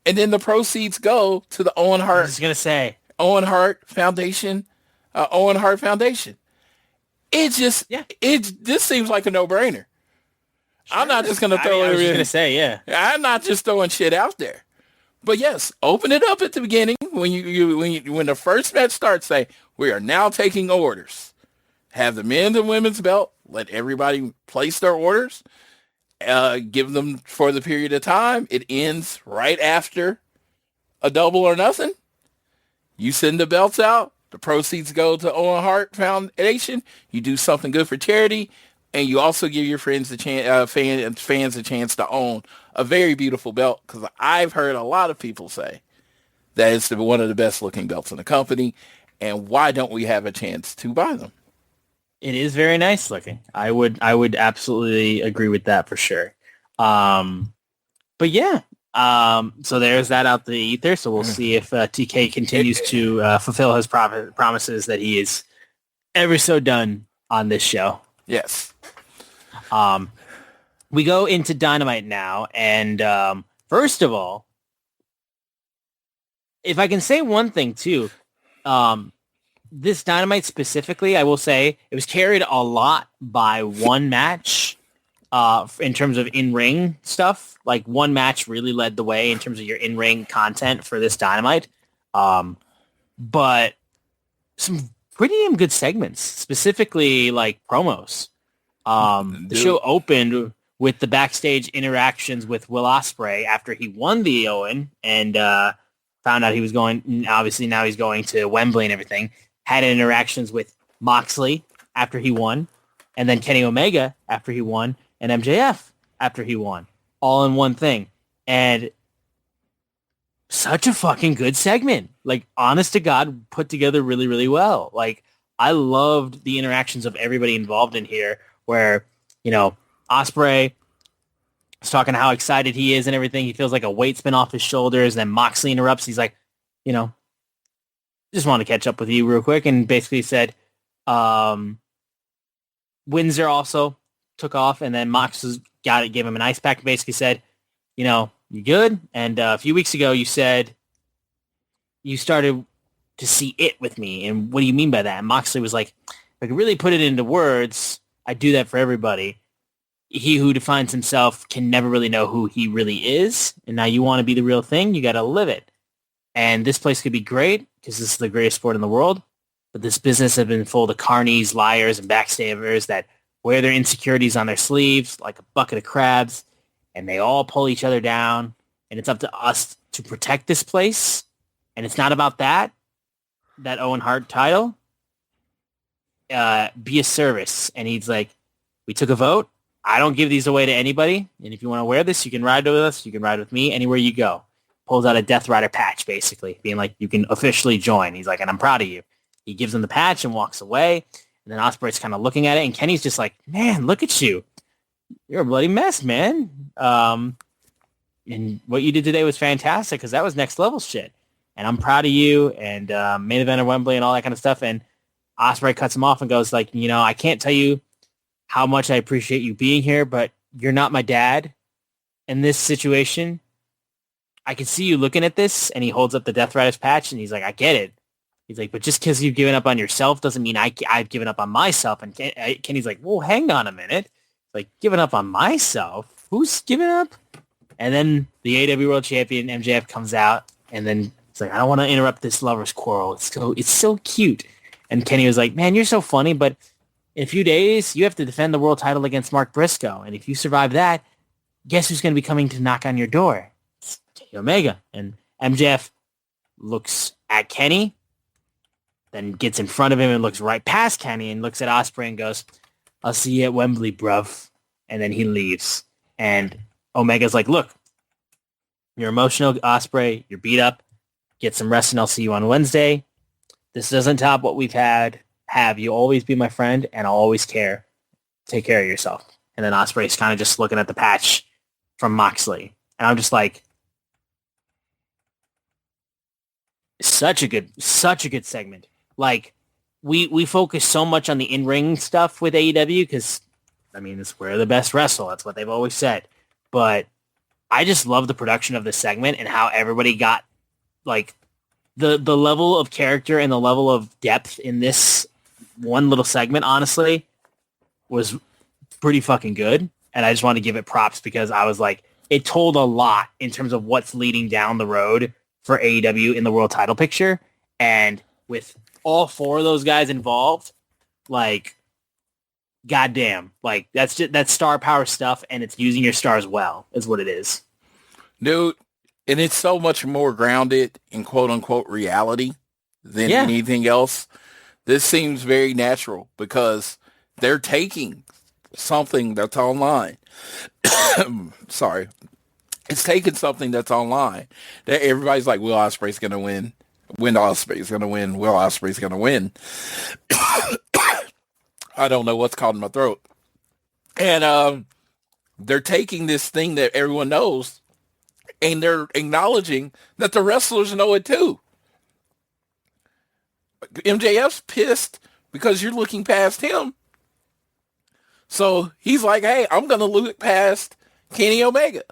[SPEAKER 5] and then the proceeds go to the Owen Hart.
[SPEAKER 4] I was gonna say
[SPEAKER 5] Owen Hart Foundation. Owen Hart Foundation. This seems like a no-brainer. Sure. I'm not just going to throw it. I was just going to
[SPEAKER 4] say, yeah.
[SPEAKER 5] I'm not just throwing shit out there. But yes, open it up at the beginning when the first match starts. Say, we are now taking orders. Have the men's and women's belt. Let everybody place their orders. Give them for the period of time. It ends right after a Double or Nothing. You send the belts out. The proceeds go to Owen Hart Foundation. You do something good for charity, and you also give your friends fans a chance to own a very beautiful belt. Because I've heard a lot of people say that it's one of the best looking belts in the company, and why don't we have a chance to buy them?
[SPEAKER 4] It is very nice looking. I would absolutely agree with that for sure. But yeah. So there's that out the ether. So we'll see if TK continues to fulfill his promises that he is ever so done on this show.
[SPEAKER 5] Yes.
[SPEAKER 4] With we go into Dynamite now, and first of all, if I can say one thing too, this Dynamite specifically, I will say it was carried a lot by one match in terms of in-ring stuff. Like one match really led the way in terms of your in-ring content for this Dynamite. But some pretty damn good segments, specifically like promos. The show opened with the backstage interactions with Will Ospreay after he won the Owen and found out he was going, obviously now he's going to Wembley and everything. Had interactions with Moxley after he won, and then Kenny Omega after he won, and MJF after he won, all in one thing. And such a fucking good segment. Like, honest to God, put together really, really well. Like, I loved the interactions of everybody involved in here where, you know, Ospreay is talking how excited he is and everything. He feels like a weight's been off his shoulders. And then Moxley interrupts. He's like, you know, just want to catch up with you real quick. And basically said, Windsor also took off. And then Mox got it, gave him an ice pack, and basically said, you know, you good? And a few weeks ago, you said you started to see it with me. And what do you mean by that? And Moxley was like, if I could really put it into words, I do that for everybody. He who defines himself can never really know who he really is. And now you want to be the real thing, you got to live it. And this place could be great because this is the greatest sport in the world. But this business has been full of carnies, liars, and backstabbers that wear their insecurities on their sleeves like a bucket of crabs. And they all pull each other down. And it's up to us to protect this place. And it's not about that Owen Hart title. Be a service. And he's like, we took a vote. I don't give these away to anybody. And if you want to wear this, you can ride with us. You can ride with me anywhere you go. Pulls out a Death Rider patch, basically, being like, you can officially join. He's like, and I'm proud of you. He gives him the patch and walks away. And then Ospreay's kind of looking at it. And Kenny's just like, man, look at you. You're a bloody mess, man. And what you did today was fantastic because that was next level shit. And I'm proud of you. And main event of Wembley and all that kind of stuff. And Ospreay cuts him off and goes like, you know, I can't tell you how much I appreciate you being here, but you're not my dad in this situation. I can see you looking at this. And he holds up the Death Riders patch and he's like, I get it. He's like, but just because you've given up on yourself doesn't mean I've given up on myself. And Kenny's like, well, hang on a minute. Like, giving up on myself? Who's giving up? And then the AEW World Champion, MJF, comes out. And then it's like, I don't want to interrupt this lover's quarrel. It's so cute. And Kenny was like, man, you're so funny, but in a few days, you have to defend the world title against Mark Briscoe. And if you survive that, guess who's going to be coming to knock on your door? It's Kenny Omega. And MJF looks at Kenny, then gets in front of him and looks right past Kenny and looks at Ospreay and goes, I'll see you at Wembley, bruv. And then he leaves. And Omega's like, look, you're emotional, Ospreay. You're beat up. Get some rest and I'll see you on Wednesday. This doesn't top what we've had. Have you always be my friend and I'll always care. Take care of yourself. And then Ospreay's kind of just looking at the patch from Moxley. And I'm just like, such a good segment. Like, we focus so much on the in-ring stuff with AEW because, I mean, it's where the best wrestle. That's what they've always said. But I just love the production of this segment and how everybody got, like, the level of character and the level of depth in this one little segment, honestly, was pretty fucking good. And I just want to give it props because I was like, it told a lot in terms of what's leading down the road for AEW in the world title picture. And with all four of those guys involved, like, goddamn, like, that's star power stuff, and it's using your stars well, is what it is.
[SPEAKER 5] Dude, and it's so much more grounded in quote-unquote reality than anything else. This seems very natural because they're taking something that's online. Sorry. It's taking something that's online that everybody's like, Will Ospreay's going to win. Will Ospreay's going to win. Will Ospreay's going to win. I don't know what's caught in my throat. And they're taking this thing that everyone knows and they're acknowledging that the wrestlers know it too. MJF's pissed because you're looking past him. So he's like, hey, I'm going to look past Kenny Omega.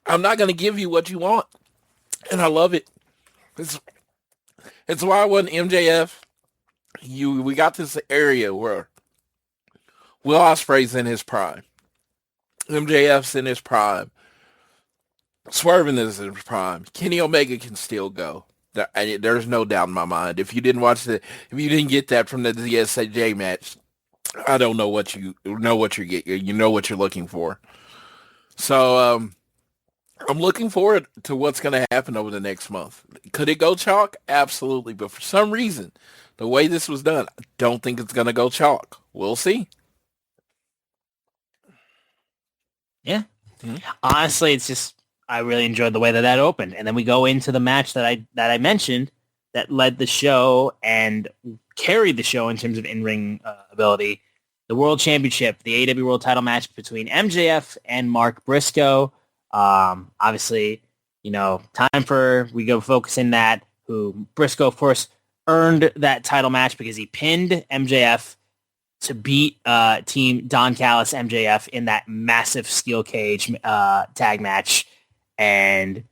[SPEAKER 5] I'm not going to give you what you want. And I love it. It's why when MJF, we got this area where Will Ospreay's in his prime. MJF's in his prime. Swerving is in his prime. Kenny Omega can still go. There's no doubt in my mind. If you didn't get that from the DSJ match, I don't know what you know what you're getting. You know what you're looking for. So I'm looking forward to what's going to happen over the next month. Could it go chalk? Absolutely. But for some reason, the way this was done, I don't think it's going to go chalk. We'll see.
[SPEAKER 4] Yeah. Mm-hmm. Honestly, it's just I really enjoyed the way that opened, and then we go into the match that I mentioned that led the show and carried the show in terms of in-ring ability. The World Championship, the AEW World Title match between MJF and Mark Briscoe. Obviously, time for we go focus in that. Who Briscoe, of course, earned that title match because he pinned MJF to beat Team Don Callis MJF in that massive steel cage tag match. And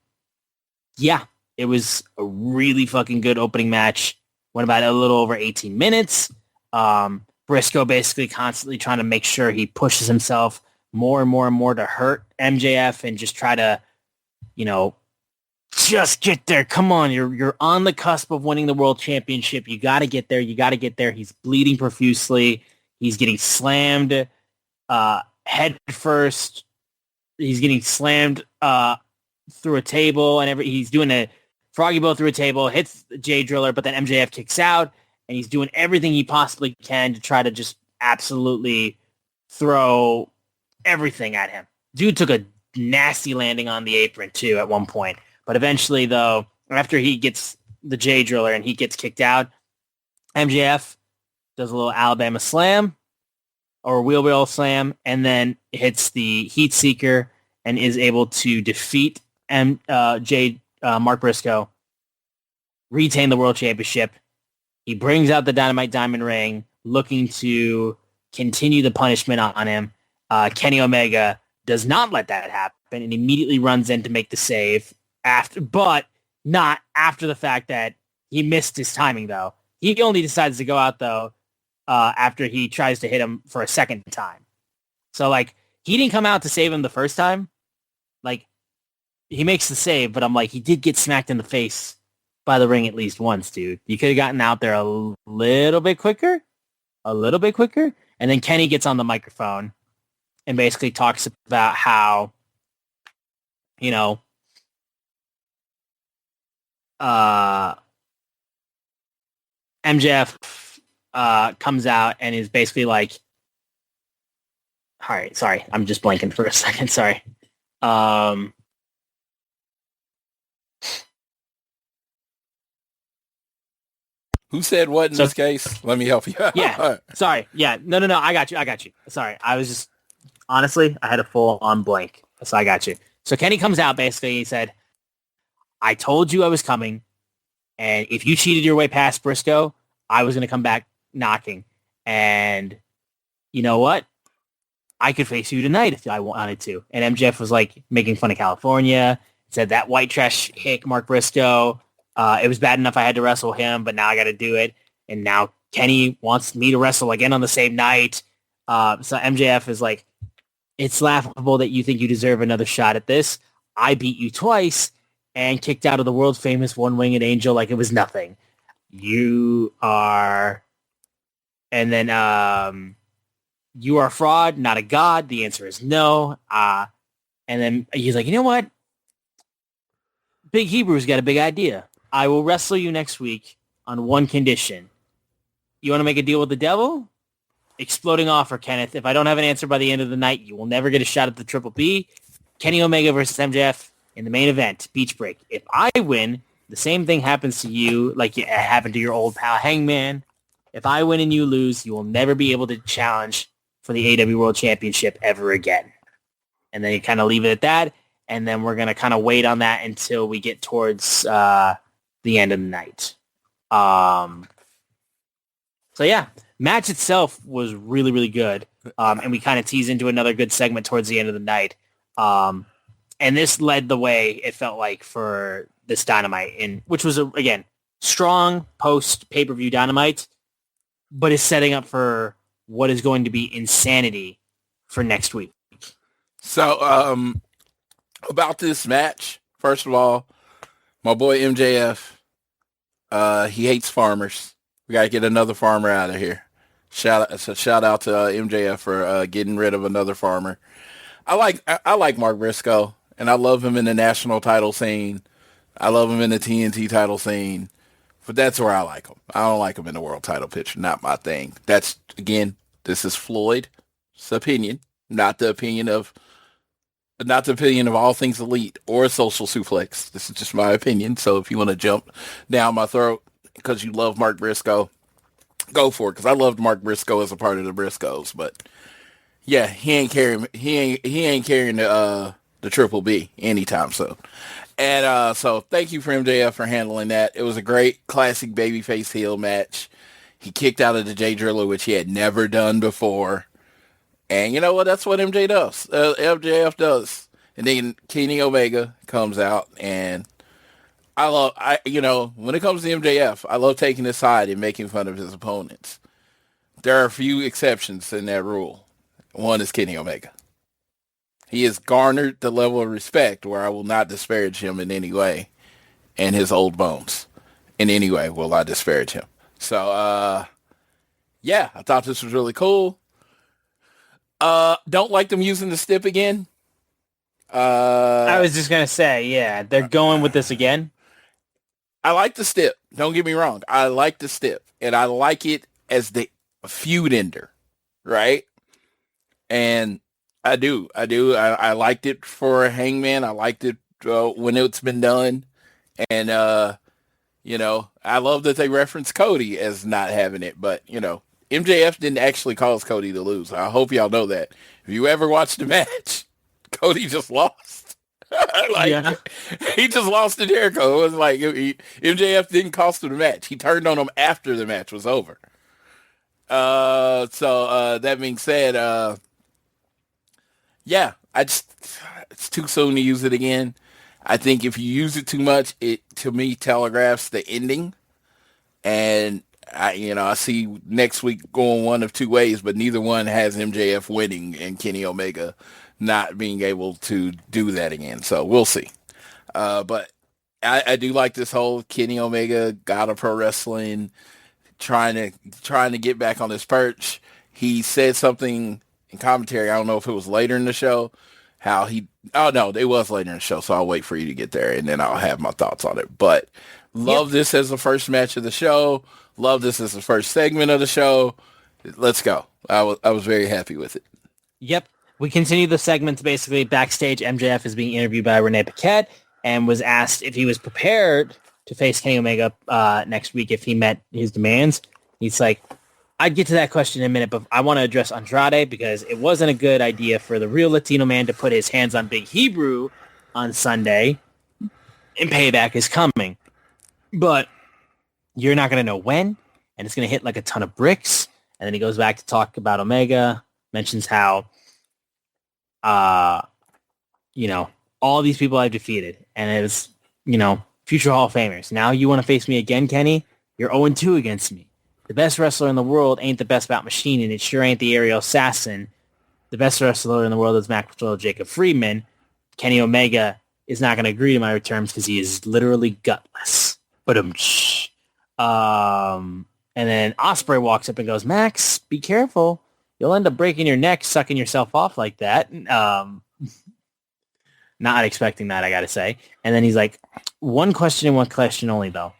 [SPEAKER 4] yeah, it was a really fucking good opening match. Went about a little over 18 minutes. Briscoe basically constantly trying to make sure he pushes himself more and more and more to hurt MJF and just try to, just get there. Come on, you're on the cusp of winning the world championship. You got to get there. You got to get there. He's bleeding profusely. He's getting slammed head first. He's getting slammed through a table, and he's doing a froggy bow through a table, hits the J Driller, but then MJF kicks out, and he's doing everything he possibly can to try to just absolutely throw everything at him. Dude took a nasty landing on the apron, too, at one point. But eventually, though, after he gets the J Driller and he gets kicked out, MJF does a little Alabama slam or wheel slam, and then hits the Heat Seeker and is able to defeat Mark Briscoe, retain the World Championship. He brings out the Dynamite Diamond Ring, looking to continue the punishment on him. Kenny Omega does not let that happen and immediately runs in to make the save, but not after the fact that he missed his timing, though. He only decides to go out, though, after he tries to hit him for a second time. So, he didn't come out to save him the first time. He makes the save, but I'm like, he did get smacked in the face by the ring at least once, dude. You could have gotten out there a little bit quicker. And then Kenny gets on the microphone and basically talks about how, MJF comes out and is basically like, all right, sorry, I'm just blanking for a second, sorry.
[SPEAKER 5] Who said what in this case? Let me help you.
[SPEAKER 4] Yeah, sorry. Yeah, no, I got you. Sorry, I was just, honestly, I had a full-on blank, so I got you. So Kenny comes out, basically, he said, I told you I was coming, and if you cheated your way past Briscoe, I was going to come back knocking. And you know what? I could face you tonight if I wanted to. And MJF was making fun of California, said that white trash hick Mark Briscoe. It was bad enough I had to wrestle him, but now I got to do it. And now Kenny wants me to wrestle again on the same night. So MJF is like, it's laughable that you think you deserve another shot at this. I beat you twice and kicked out of the world famous one-winged angel like it was nothing. You are... And then you are a fraud, not a god. The answer is no. And then he's like, you know what? Big Hebrew's got a big idea. I will wrestle you next week on one condition. You want to make a deal with the devil? Exploding offer, Kenneth. If I don't have an answer by the end of the night, you will never get a shot at the Triple B. Kenny Omega versus MJF in the main event, Beach Break. If I win, the same thing happens to you like it happened to your old pal Hangman. If I win and you lose, you will never be able to challenge for the AEW World Championship ever again. And then you kind of leave it at that, and then we're going to kind of wait on that until we get towards the end of the night. So yeah, match itself was really, really good. And we kind of tease into another good segment towards the end of the night. And this led the way, it felt like, for this Dynamite, which was, again, strong post pay-per-view Dynamite, but is setting up for what is going to be insanity for next week.
[SPEAKER 5] So, about this match, first of all, my boy MJF, he hates farmers. We got to get another farmer out of here. Shout out to MJF for getting rid of another farmer. I like Mark Briscoe, and I love him in the national title scene. I love him in the TNT title scene. But that's where I like him. I don't like him in the world title picture. Not my thing. That's, again, this is Floyd's opinion, not the opinion of all things elite or social suplex. This is just my opinion. So if you want to jump down my throat because you love Mark Briscoe, go for it. Because I loved Mark Briscoe as a part of the Briscoes, but yeah, he ain't carrying the Triple B anytime soon. And so thank you for MJF for handling that. It was a great classic babyface heel match. He kicked out of the Jay Driller, which he had never done before. And you know what? That's what MJF does. And then Kenny Omega comes out, and when it comes to MJF, I love taking his side and making fun of his opponents. There are a few exceptions in that rule. One is Kenny Omega. He has garnered the level of respect where I will not disparage him in any way, and his old bones in any way will I disparage him. So, yeah, I thought this was really cool. Don't like them using the stip again.
[SPEAKER 4] I was just going to say, yeah, they're going with this again.
[SPEAKER 5] I like the stip. Don't get me wrong. I like the stip, and I like it as the feud ender, right? And I do. I liked it for Hangman. I liked it when it's been done. And, I love that they reference Cody as not having it. But, MJF didn't actually cause Cody to lose. I hope y'all know that. If you ever watched the match, Cody just lost. He just lost to Jericho. It was like MJF didn't cost him the match. He turned on him after the match was over. So that being said, yeah, it's too soon to use it again. I think if you use it too much, it, to me, telegraphs the ending. And I see next week going one of two ways, but neither one has MJF winning and Kenny Omega not being able to do that again. So we'll see. But I do like this whole Kenny Omega, God of Pro Wrestling, trying to get back on his perch. He said something in commentary, I don't know if it was later in the show, it was later in the show, so I'll wait for you to get there, and then I'll have my thoughts on it. But love this as the first match of the show. Love this as the first segment of the show. Let's go. I was very happy with it.
[SPEAKER 4] Yep. We continue the segments basically backstage. MJF is being interviewed by Renee Paquette and was asked if he was prepared to face Kenny Omega next week if he met his demands. He's like, I'd get to that question in a minute, but I want to address Andrade because it wasn't a good idea for the real Latino man to put his hands on Big Hebrew on Sunday, and payback is coming. But you're not going to know when, and it's going to hit like a ton of bricks. And then he goes back to talk about Omega, mentions how, all these people I've defeated, and it was, future Hall of Famers. Now you want to face me again, Kenny? You're 0-2 against me. The best wrestler in the world ain't the best bout machine, and it sure ain't the aerial assassin. The best wrestler in the world is Maxwell Jacob Friedman. Kenny Omega is not going to agree to my terms because he is literally gutless. But and then Ospreay walks up and goes, Max, be careful. You'll end up breaking your neck sucking yourself off like that. Not expecting that, I got to say. And then he's like, one question and one question only, though.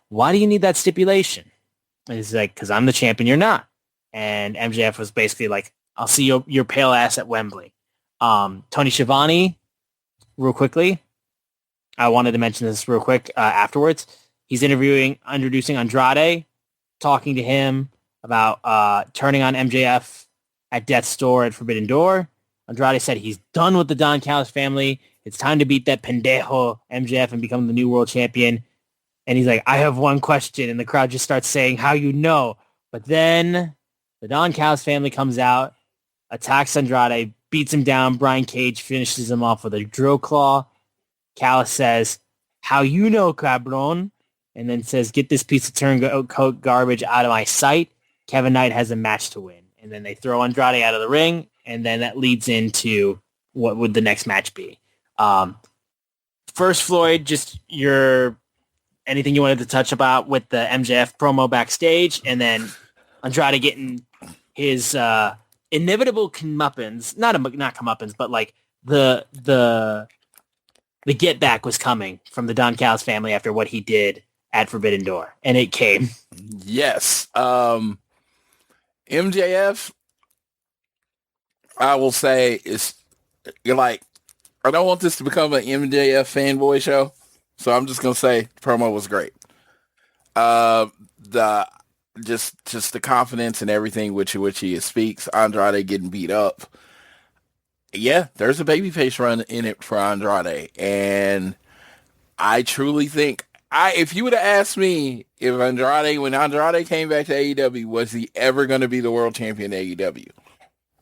[SPEAKER 4] Why do you need that stipulation? And he's like, because I'm the champion, you're not. And MJF was basically like, I'll see your pale ass at Wembley. Tony Schiavone, real quickly, I wanted to mention this real quick afterwards. He's introducing Andrade, talking to him about turning on MJF at Death's Door at Forbidden Door. Andrade said he's done with the Don Callis family. It's time to beat that pendejo MJF and become the new world champion. And he's like, I have one question. And the crowd just starts saying, how you know? But then The Don Callis family comes out, attacks Andrade, beats him down. Brian Cage finishes him off with a drill claw. Callis says, "How you know, cabron?" And then says, "Get this piece of turncoat garbage out of my sight." Kevin Knight has a match to win. And then they throw Andrade out of the ring, and then that leads into what would the next match be. First, Floyd, just anything you wanted to touch about with the MJF promo backstage, and then Andrade getting his inevitable comeuppance, not comeuppance, but like the get back was coming from the Don Callis family after what he did at Forbidden Door, and it came.
[SPEAKER 5] Yes. MJF, I will say, you're like, I don't want this to become an MJF fanboy show, so I'm just gonna say the promo was great. The just the confidence and everything which he speaks. Andrade getting beat up. Yeah, there's a babyface run in it for Andrade, and I truly think if you would have asked me if when Andrade came back to AEW, was he ever going to be the world champion of AEW?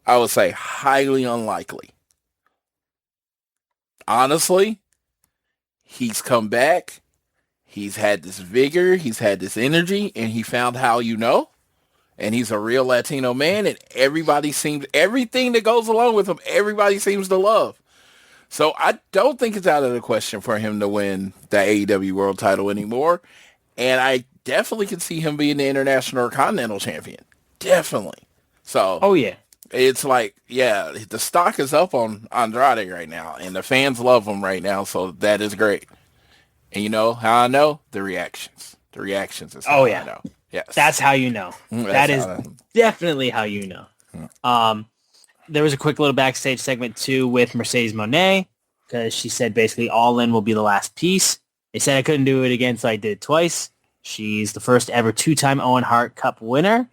[SPEAKER 5] I would say highly unlikely. Honestly, he's come back. He's had this vigor. He's had this energy, and he found and he's a real Latino man, and everything that goes along with him, everybody seems to love. So I don't think it's out of the question for him to win the AEW world title anymore. And I definitely can see him being the international or continental champion. Definitely. So,
[SPEAKER 4] oh yeah.
[SPEAKER 5] It's like, yeah, the stock is up on Andrade right now, and the fans love him right now, so that is great. And you know how I know? The reactions. The reactions is how I know. Yes.
[SPEAKER 4] That's how you know. That is definitely how you know. There was a quick little backstage segment, too, with Mercedes Moné, because she said basically All In will be the last piece. They said I couldn't do it again, so I did it twice. She's the first ever two-time Owen Hart Cup winner.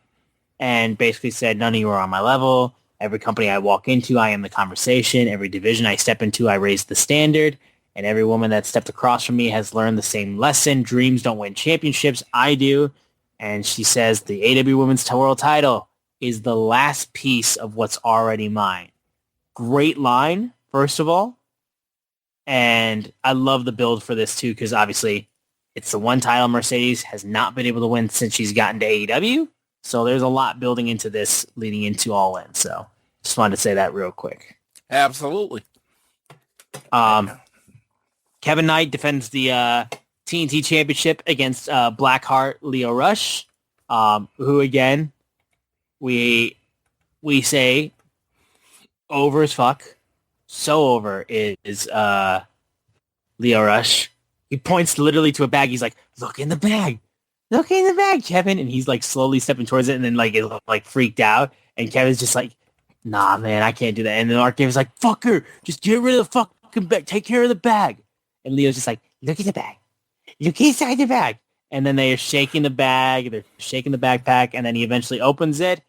[SPEAKER 4] And basically said, none of you are on my level. Every company I walk into, I am the conversation. Every division I step into, I raise the standard. And every woman that stepped across from me has learned the same lesson. Dreams don't win championships. I do. And she says the AEW Women's World title is the last piece of what's already mine. Great line, first of all. And I love the build for this, too, because obviously it's the one title Mercedes has not been able to win since she's gotten to AEW. So there's a lot building into this leading into All In. So just wanted to say that real quick.
[SPEAKER 5] Absolutely.
[SPEAKER 4] Kevin Knight defends the TNT Championship against Blackheart Leo Rush, who, again, we say over as fuck. So over is Leo Rush. He points literally to a bag. He's like, look in the bag. Look in the bag, Kevin. And he's like slowly stepping towards it and then like is like freaked out. And Kevin's just like, nah, man, I can't do that. And then Art Davis like, fucker, just get rid of the fucking bag. Take care of the bag. And Leo's just like, look at the bag. Look inside the bag. And then they are shaking the bag. They're shaking the backpack. And then he eventually opens it.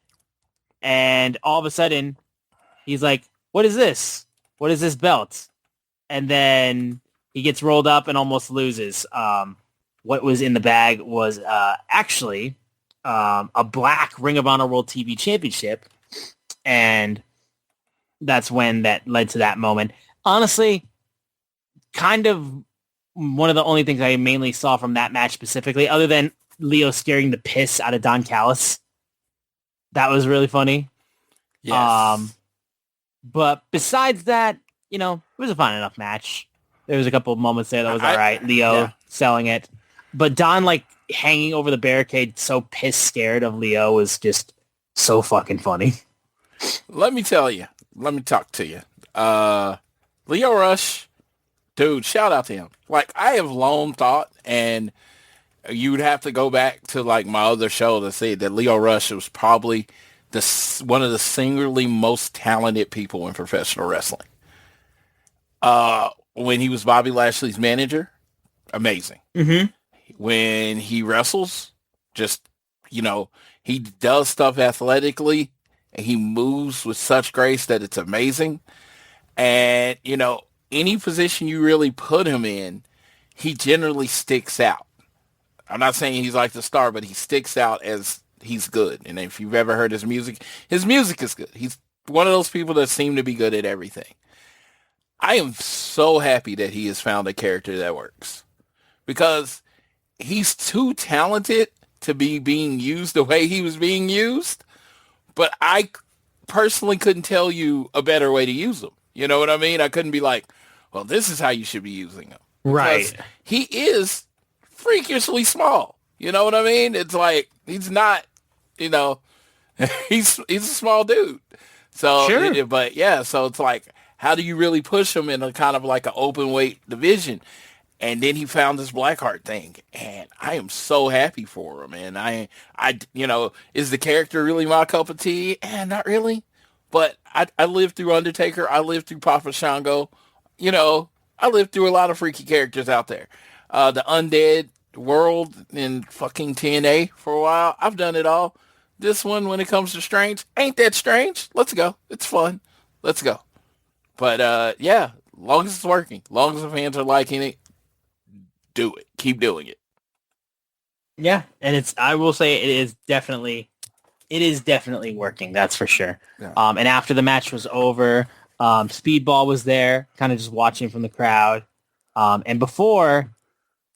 [SPEAKER 4] And all of a sudden, he's like, what is this? What is this belt? And then he gets rolled up and almost loses. What was in the bag was actually a black Ring of Honor World TV Championship. And that's when that led to that moment. Honestly, kind of one of the only things I mainly saw from that match specifically, other than Leo scaring the piss out of Don Callis. That was really funny.
[SPEAKER 5] Yes.
[SPEAKER 4] But besides that, it was a fine enough match. There was a couple of moments there that was all right. Leo selling it. But Don, like, hanging over the barricade, so pissed, scared of Leo, was just so fucking funny.
[SPEAKER 5] Let me tell you. Let me talk to you. Leo Rush, dude, shout out to him. Like, I have long thought, and you would have to go back to, like, my other show to see that Leo Rush was probably one of the singularly most talented people in professional wrestling. When he was Bobby Lashley's manager, amazing.
[SPEAKER 4] Mm-hmm.
[SPEAKER 5] When he wrestles, just, he does stuff athletically and he moves with such grace that it's amazing. And, any position you really put him in, he generally sticks out. I'm not saying he's like the star, but he sticks out as he's good. And if you've ever heard his music is good. He's one of those people that seem to be good at everything. I am so happy that he has found a character that works because he's too talented to be being used the way he was being used. But I personally couldn't tell you a better way to use him. You know what I mean? I couldn't be like, well, this is how you should be using him.
[SPEAKER 4] Right.
[SPEAKER 5] Because he is freakishly small. You know what I mean? It's like, he's not, you know, he's a small dude. So,
[SPEAKER 4] sure.
[SPEAKER 5] But yeah, so it's like, how do you really push him in a kind of like an open weight division? And then he found this Blackheart thing, and I am so happy for him. And I, is the character really my cup of tea? Not really. But I lived through Undertaker. I lived through Papa Shango. You know, I lived through a lot of freaky characters out there. The Undead World in fucking TNA for a while. I've done it all. This one, when it comes to strange, ain't that strange. Let's go. It's fun. Let's go. But yeah, long as it's working, long as the fans are liking it, do it. Keep doing it.
[SPEAKER 4] Yeah, and I will say it is definitely working. That's for sure.
[SPEAKER 5] Yeah.
[SPEAKER 4] And after the match was over, Speedball was there, kind of just watching from the crowd. And before,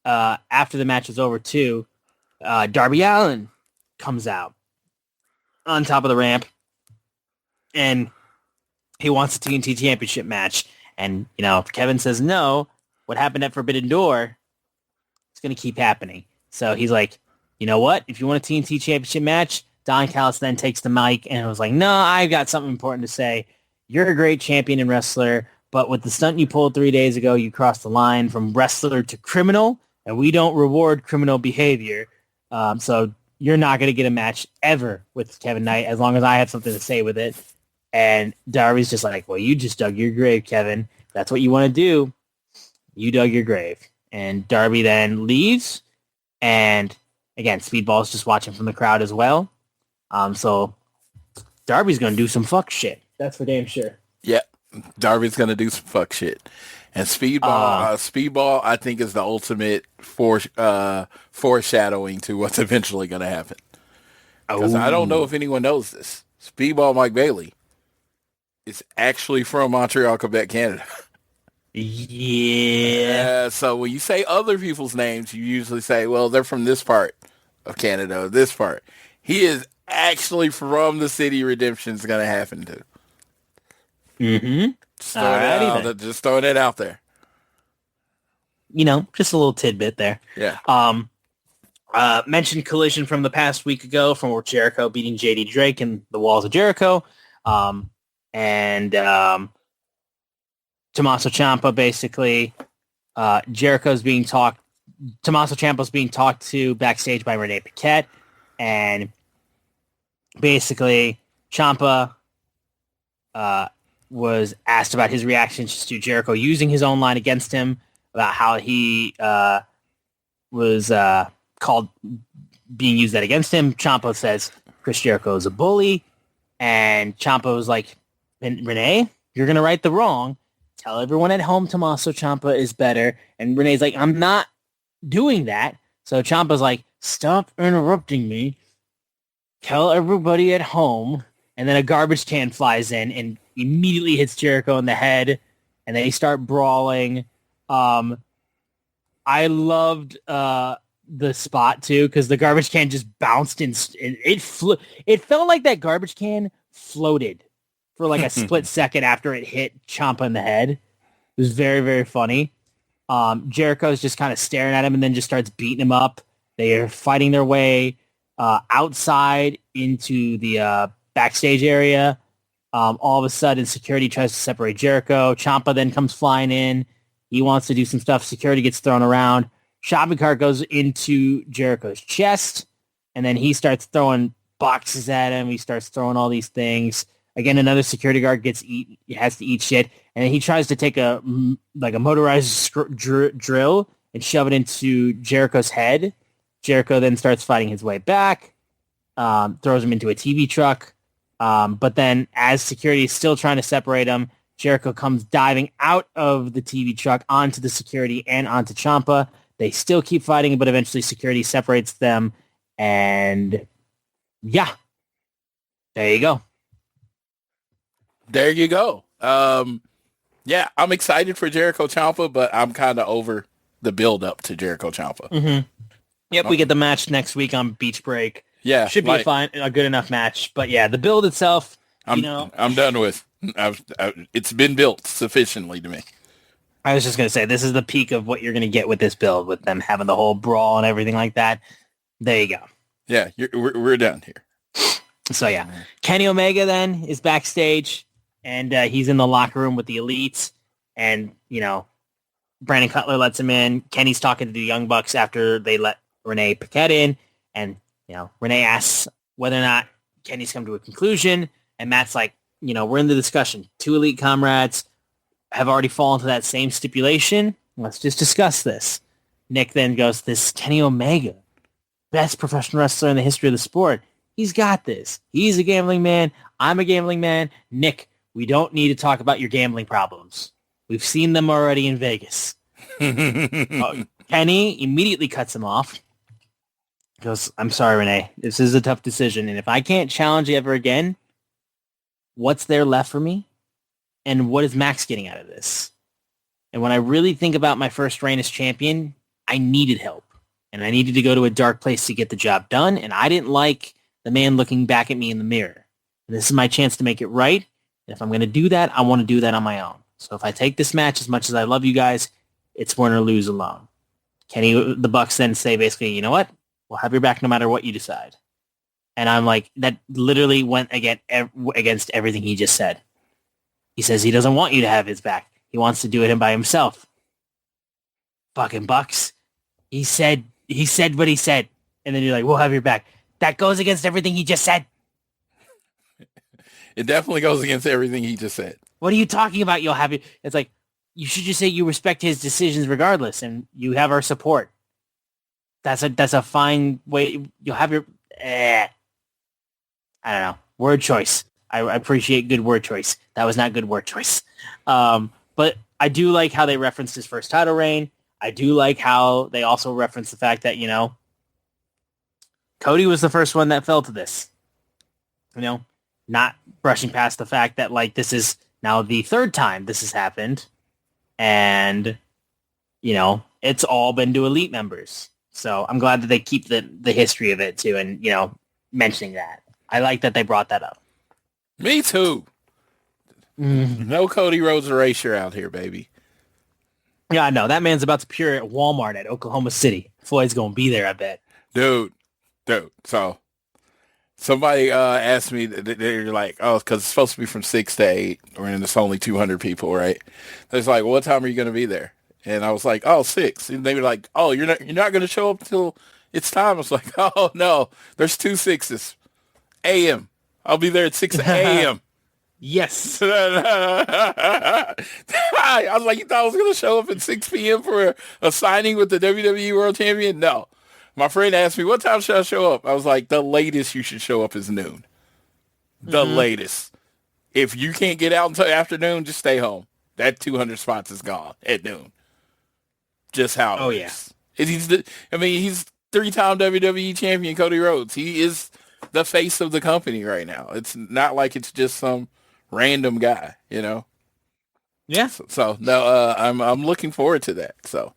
[SPEAKER 4] after the match was over too, Darby Allin comes out on top of the ramp, and he wants a TNT Championship match. And, you know, if Kevin says no, what happened at Forbidden Door, it's going to keep happening. So he's like, you know what? If you want a TNT Championship match, Don Callis then takes the mic and was like, no, I've got something important to say. You're a great champion and wrestler, but with the stunt you pulled 3 days ago, you crossed the line from wrestler to criminal, and we don't reward criminal behavior. So you're not going to get a match ever with Kevin Knight as long as I have something to say with it. And Darby's just like, well, you just dug your grave, Kevin. That's what you want to do. You dug your grave. And Darby then leaves. And again, Speedball's just watching from the crowd as well. So Darby's going to do some fuck shit. That's for damn sure.
[SPEAKER 5] Yeah, Darby's going to do some fuck shit. And Speedball, I think, is the ultimate foreshadowing to what's eventually going to happen. Because I don't know if anyone knows this. Speedball Mike Bailey is actually from Montreal, Quebec, Canada.
[SPEAKER 4] Yeah.
[SPEAKER 5] So when you say other people's names, you usually say, well, they're from this part of Canada, or this part. He is actually from the city Redemption's going to happen to.
[SPEAKER 4] Mm-hmm.
[SPEAKER 5] Just throwing it out there.
[SPEAKER 4] You know, just a little tidbit there.
[SPEAKER 5] Yeah.
[SPEAKER 4] Mentioned Collision from the past week ago from Jericho beating JD Drake in the Walls of Jericho. And Tommaso Ciampa basically, Tommaso Ciampa's being talked to backstage by Renee Paquette. And basically Ciampa was asked about his reactions to Jericho using his own line against him, about how he was called being used that against him. Ciampa says Chris Jericho is a bully, and Ciampa was like, Renee, you're going to right the wrong. Tell everyone at home Tommaso Ciampa is better. And Renee's like, I'm not doing that. So Ciampa's like, stop interrupting me. Tell everybody at home. And then a garbage can flies in and immediately hits Jericho in the head. And they start brawling. I loved the spot too, because the garbage can just bounced in. It felt like that garbage can floated for like a split second after it hit Ciampa in the head. It was very, very funny. Jericho's just kind of staring at him and then just starts beating him up. They are fighting their way outside into the backstage area. All of a sudden, security tries to separate Jericho. Ciampa then comes flying in. He wants to do some stuff. Security gets thrown around. Shopping cart goes into Jericho's chest, and then he starts throwing boxes at him. He starts throwing all these things. Again, another security guard has to eat shit, and then he tries to take a motorized drill and shove it into Jericho's head. Jericho then starts fighting his way back, throws him into a TV truck. But then as security is still trying to separate him, Jericho comes diving out of the TV truck onto the security and onto Ciampa. They still keep fighting, but eventually security separates them, and Yeah. There you go.
[SPEAKER 5] There you go. Yeah, I'm excited for Jericho Ciampa, but I'm kind of over the build up to Jericho Ciampa.
[SPEAKER 4] Mm-hmm. Yep, we get the match next week on Beach Break.
[SPEAKER 5] Yeah,
[SPEAKER 4] should be a good enough match. But yeah, the build itself,
[SPEAKER 5] I'm done with. It's been built sufficiently to me.
[SPEAKER 4] I was just gonna say this is the peak of what you're gonna get with this build, with them having the whole brawl and everything like that. There you go.
[SPEAKER 5] Yeah, we're done here.
[SPEAKER 4] So yeah, Kenny Omega then is backstage, and he's in the locker room with the Elites, and Brandon Cutler lets him in. Kenny's talking to the Young Bucks after they let Renee Paquette in, and Renee asks whether or not Kenny's come to a conclusion, and Matt's like, we're in the discussion. 2 Elite comrades have already fallen to that same stipulation. Let's just discuss this. Nick then goes, this Kenny Omega, best professional wrestler in the history of the sport. He's got this. He's a gambling man. I'm a gambling man. Nick, we don't need to talk about your gambling problems. We've seen them already in Vegas. Kenny immediately cuts him off. He goes, I'm sorry, Renee. This is a tough decision. And if I can't challenge you ever again, what's there left for me? And what is Max getting out of this? And when I really think about my first reign as champion, I needed help. And I needed to go to a dark place to get the job done. And I didn't like the man looking back at me in the mirror. And this is my chance to make it right. And if I'm going to do that, I want to do that on my own. So if I take this match, as much as I love you guys, it's win or lose alone. Kenny, the Bucks then say basically, you know what? We'll have your back no matter what you decide. And I'm like, that literally went against everything he just said. He says he doesn't want you to have his back. He wants to do it by himself. Fucking Bucks. He said what he said. And then you're like, we'll have your back. That goes against everything he just said.
[SPEAKER 5] It definitely goes against everything he just said.
[SPEAKER 4] What are you talking about? You'll have it. It's like, you should just say you respect his decisions regardless, and you have our support. That's a fine way. You'll have your, I don't know, word choice. I appreciate good word choice. That was not good word choice. But I do like how they referenced his first title reign. I do like how they also referenced the fact that, Cody was the first one that fell to this. Not brushing past the fact that, this is now the third time this has happened. And, it's all been to Elite members. So I'm glad that they keep the history of it, too, and, mentioning that. I like that they brought that up.
[SPEAKER 5] Me, too. No Cody Rhodes erasure out here, baby.
[SPEAKER 4] Yeah, I know. That man's about to appear at Walmart at Oklahoma City. Floyd's going to be there, I bet.
[SPEAKER 5] Dude. So somebody asked me, they're like, oh, because it's supposed to be from 6 to 8, and it's only 200 people, right? They're like, well, what time are you going to be there? And I was like, oh, 6. And they were like, oh, you're not going to show up until it's time. I was like, oh, no, there's 2 6s. A.M. I'll be there at 6 a.m.
[SPEAKER 4] Yes.
[SPEAKER 5] I was like, you thought I was going to show up at 6 p.m. for a signing with the WWE World Champion? No. My friend asked me, what time should I show up? I was like, the latest you should show up is noon. The latest. If you can't get out until afternoon, just stay home. That 200 spots is gone at noon. Just how it is. He's 3-time WWE champion Cody Rhodes. He is the face of the company right now. It's not like it's just some random guy, Yeah. So no, I'm looking forward to that. So,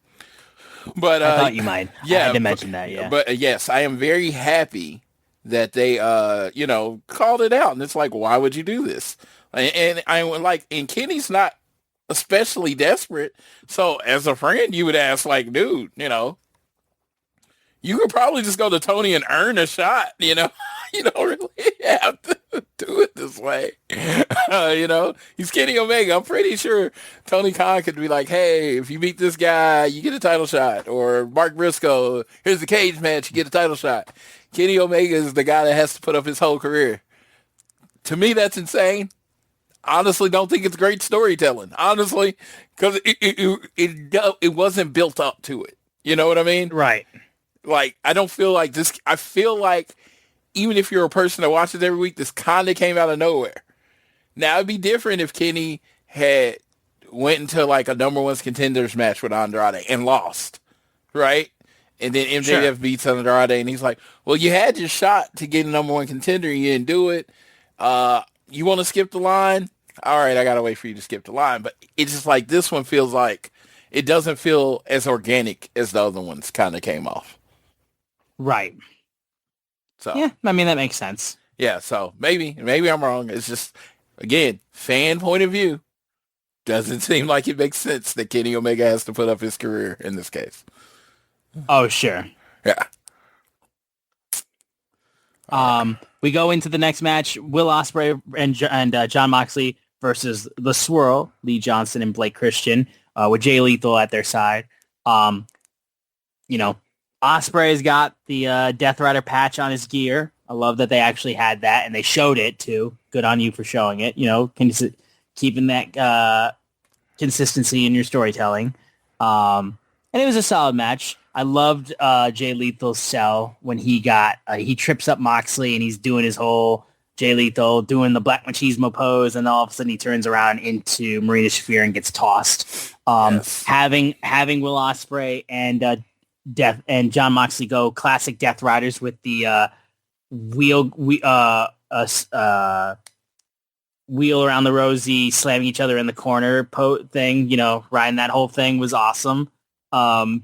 [SPEAKER 5] but
[SPEAKER 4] I thought you might.
[SPEAKER 5] Yeah,
[SPEAKER 4] I had to mention that. Yeah,
[SPEAKER 5] but yes, I am very happy that they called it out, and it's like, why would you do this? And Kenny's not especially desperate. So as a friend, you would ask, like, dude, you could probably just go to Tony and earn a shot, You don't really have to do it this way. He's Kenny Omega. I'm pretty sure Tony Khan could be like, hey, if you beat this guy, you get a title shot. Or Mark Briscoe, here's the cage match, you get a title shot. Kenny Omega is the guy that has to put up his whole career. To me, that's insane. Honestly, don't think it's great storytelling. Honestly, because it wasn't built up to it. You know what I mean?
[SPEAKER 4] Right.
[SPEAKER 5] Like, I don't feel like this. I feel like even if you're a person that watches every week, this kind of came out of nowhere. Now, it'd be different if Kenny had went into like a number one contenders match with Andrade and lost, right? And then MJF beats Andrade, and he's like, well, you had your shot to get a number one contender, and you didn't do it. You want to skip the line? All right, I got to wait for you to skip the line. But it's just like this one feels like it doesn't feel as organic as the other ones kind of came off.
[SPEAKER 4] Right.
[SPEAKER 5] So
[SPEAKER 4] yeah, I mean, that makes sense.
[SPEAKER 5] Yeah, so maybe I'm wrong. It's just, again, fan point of view. Doesn't seem like it makes sense that Kenny Omega has to put up his career in this case.
[SPEAKER 4] Oh, sure.
[SPEAKER 5] Yeah.
[SPEAKER 4] We go into the next match, Will Ospreay and Jon Moxley versus The Swirl, Lee Johnson and Blake Christian, with Jay Lethal at their side. Ospreay's got the Death Rider patch on his gear. I love that they actually had that, and they showed it, too. Good on you for showing it. Keeping that consistency in your storytelling. And it was a solid match. I loved Jay Lethal's sell when he trips up Moxley and he's doing his whole Jay Lethal doing the Black Machismo pose, and all of a sudden he turns around into Marina Shafir and gets tossed. Having Will Ospreay and Jon Moxley go classic Death Riders with the wheel around the rosy, slamming each other in the corner thing, riding that whole thing was awesome. The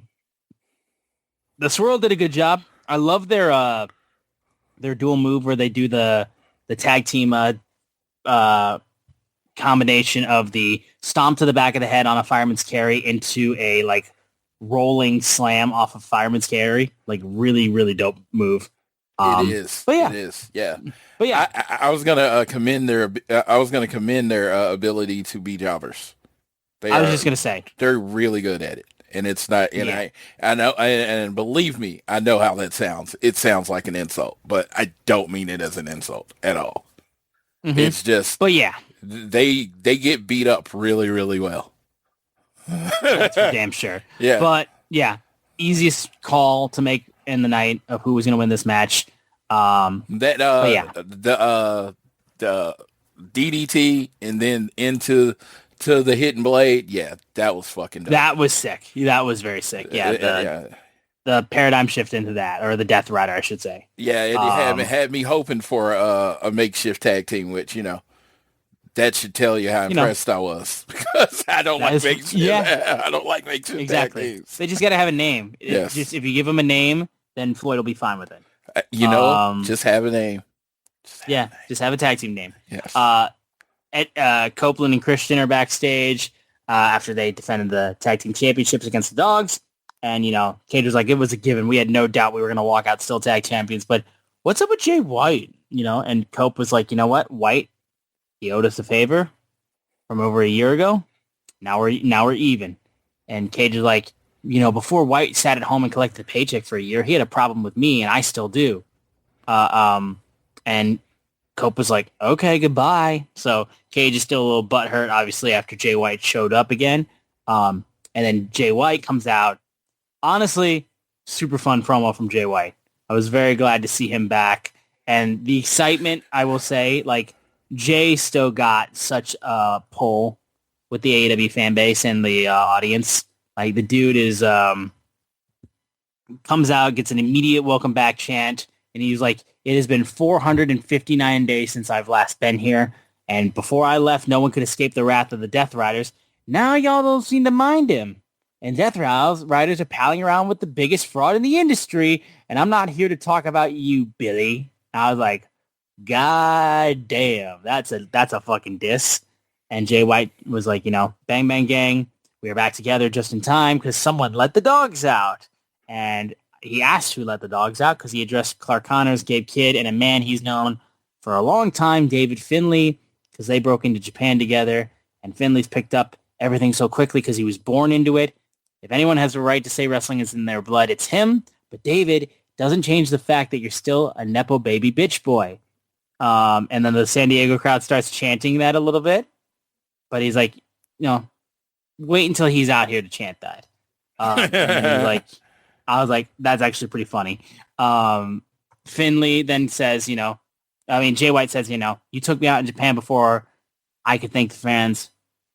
[SPEAKER 4] Swirl did a good job. I love their dual move where they do the tag team combination of the stomp to the back of the head on a fireman's carry into a rolling slam off of fireman's carry. Really, really dope move.
[SPEAKER 5] It is.
[SPEAKER 4] But yeah.
[SPEAKER 5] It is. Yeah.
[SPEAKER 4] But yeah,
[SPEAKER 5] I was gonna commend their. I was gonna commend their ability to be jobbers.
[SPEAKER 4] I was just gonna say
[SPEAKER 5] they're really good at it, and it's not. And yeah. I know, and believe me, I know how that sounds. It sounds like an insult, but I don't mean it as an insult at all. Mm-hmm. It's just.
[SPEAKER 4] But yeah,
[SPEAKER 5] they get beat up really, really well.
[SPEAKER 4] That's for damn sure.
[SPEAKER 5] Yeah.
[SPEAKER 4] But yeah, easiest call to make in the night of who was going to win this match.
[SPEAKER 5] The DDT and then into the hidden blade. Yeah, that was fucking dope.
[SPEAKER 4] That was sick. That was very sick. Yeah. The paradigm shift into that, or the Death Rider, I should say.
[SPEAKER 5] Yeah, it had me hoping for a makeshift tag team, which, that should tell you how impressed I was, because I don't like makeshift. Yeah. I don't like makeshift tag teams.
[SPEAKER 4] They just got to have a name.
[SPEAKER 5] Yes.
[SPEAKER 4] Just if you give them a name, then Floyd will be fine with it.
[SPEAKER 5] Just have a name.
[SPEAKER 4] Just have a tag team name.
[SPEAKER 5] Yes.
[SPEAKER 4] Copeland and Christian are backstage after they defended the tag team championships against the Dogs. And, Cage was like, it was a given. We had no doubt we were going to walk out still tag champions. But what's up with Jay White? And Cope was like, you know what? White, he owed us a favor from over a year ago. Now we're even. And Cage is like, before White sat at home and collected a paycheck for a year, he had a problem with me, and I still do. And Cope was like, okay, goodbye. So Cage is still a little butthurt, obviously, after Jay White showed up again. And then Jay White comes out. Honestly, super fun promo from Jay White. I was very glad to see him back. And the excitement, I will say, Jay still got such a pull with the AEW fan base and the audience. The dude is comes out, gets an immediate welcome back chant, and he's like, it has been 459 days since I've last been here, and before I left, no one could escape the wrath of the Death Riders. Now y'all don't seem to mind him. And Death Riders are palling around with the biggest fraud in the industry, and I'm not here to talk about you, Billy. And I was like, God damn, that's a fucking diss. And Jay White was like, bang, bang, gang. We are back together just in time because someone let the dogs out. And he asked who let the dogs out because he addressed Clark Connors, Gabe Kidd, and a man he's known for a long time, David Finlay, because they broke into Japan together. And Finlay's picked up everything so quickly because he was born into it. If anyone has the right to say wrestling is in their blood, it's him. But David doesn't change the fact that you're still a Nepo baby bitch boy. And then the San Diego crowd starts chanting that a little bit. But he's like, wait until he's out here to chant that. And then I was like, that's actually pretty funny. Finlay then says, Jay White says, you took me out in Japan before I could thank the fans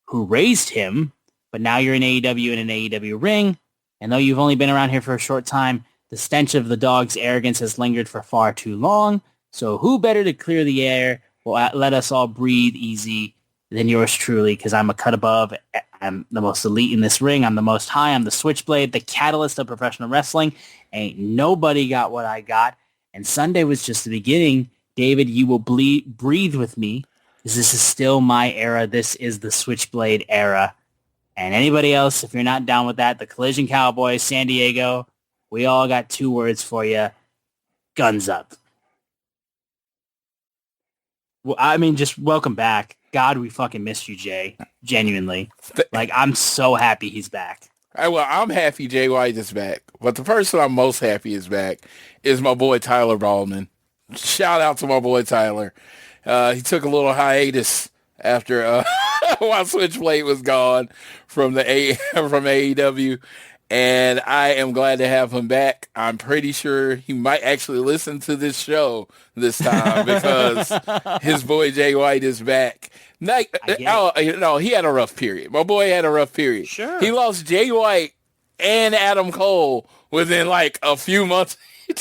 [SPEAKER 4] who raised him, but now you're in AEW in an AEW ring. And though you've only been around here for a short time, The stench of the dog's arrogance has lingered for far too long. So who better to clear the air? Well, let us all breathe easy than yours truly, because I'm a cut above. I'm the most elite in this ring. I'm the most high. I'm the switchblade, the catalyst of professional wrestling. Ain't nobody got what I got. And Sunday was just the beginning. David, you will breathe with me, because this is still my era. This is the switchblade era. And anybody else, if you're not down with that, the Collision Cowboys, San Diego, we all got 2 words for you. Guns up. Well, I mean, just welcome back. God, we fucking missed you, Jay. Genuinely. Like, I'm so happy he's back.
[SPEAKER 5] Well, I'm happy Jay White is back. But the person I'm most happy is back is my boy Tyler Baldwin. Shout out to my boy Tyler. He took a little hiatus after while Switchblade was gone from from AEW. And I am glad to have him back. I'm pretty sure he might actually listen to this show this time because his boy Jay White is back. He had a rough period. My boy had a rough period.
[SPEAKER 4] Sure.
[SPEAKER 5] He lost Jay White and Adam Cole within like a few months. He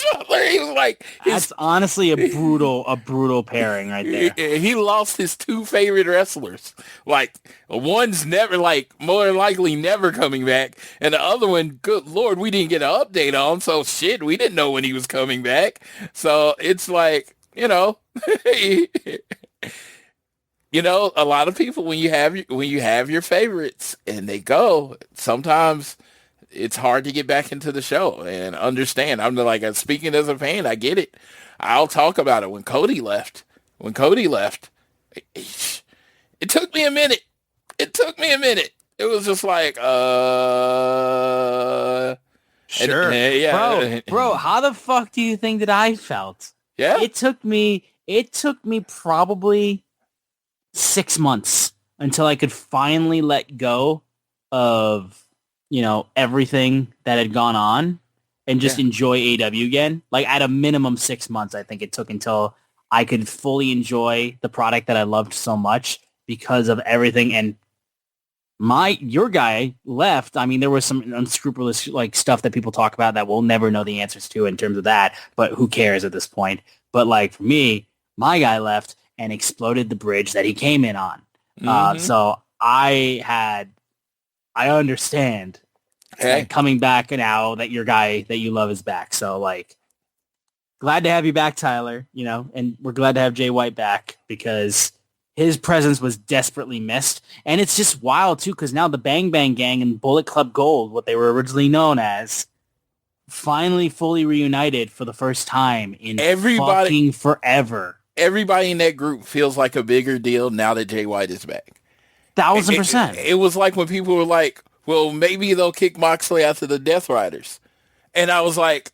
[SPEAKER 5] was like,
[SPEAKER 4] that's honestly a brutal pairing right there.
[SPEAKER 5] He lost his 2 favorite wrestlers. Like, one's never, like, more than likely never coming back, and the other one, good Lord, we didn't get an update on. So shit, we didn't know when he was coming back. So it's like, you know, a lot of people when you have your favorites and they go, sometimes it's hard to get back into the show and understand. I'm like, speaking as a fan, I get it. I'll talk about it. When Cody left, it took me a minute. It was just like,
[SPEAKER 4] sure.
[SPEAKER 5] Yeah.
[SPEAKER 4] Bro, how the fuck do you think that I felt?
[SPEAKER 5] Yeah.
[SPEAKER 4] It took me probably 6 months until I could finally let go of, everything that had gone on and just enjoy AEW again. Like, at a minimum 6 months, I think it took until I could fully enjoy the product that I loved so much because of everything. And your guy left. I mean, there was some unscrupulous like stuff that people talk about that we'll never know the answers to in terms of that, but who cares at this point? But like for me, my guy left and exploded the bridge that he came in on. So I understand coming back now that your guy that you love is back. So like, glad to have you back, Tyler, and we're glad to have Jay White back because his presence was desperately missed. And it's just wild too, because now the Bang Bang Gang and Bullet Club Gold, what they were originally known as, finally fully reunited for the first time in fucking forever.
[SPEAKER 5] Everybody in that group feels like a bigger deal now that Jay White is back.
[SPEAKER 4] 1000%.
[SPEAKER 5] It was like when people were like, well, maybe they'll kick Moxley out to the Death Riders. And I was like,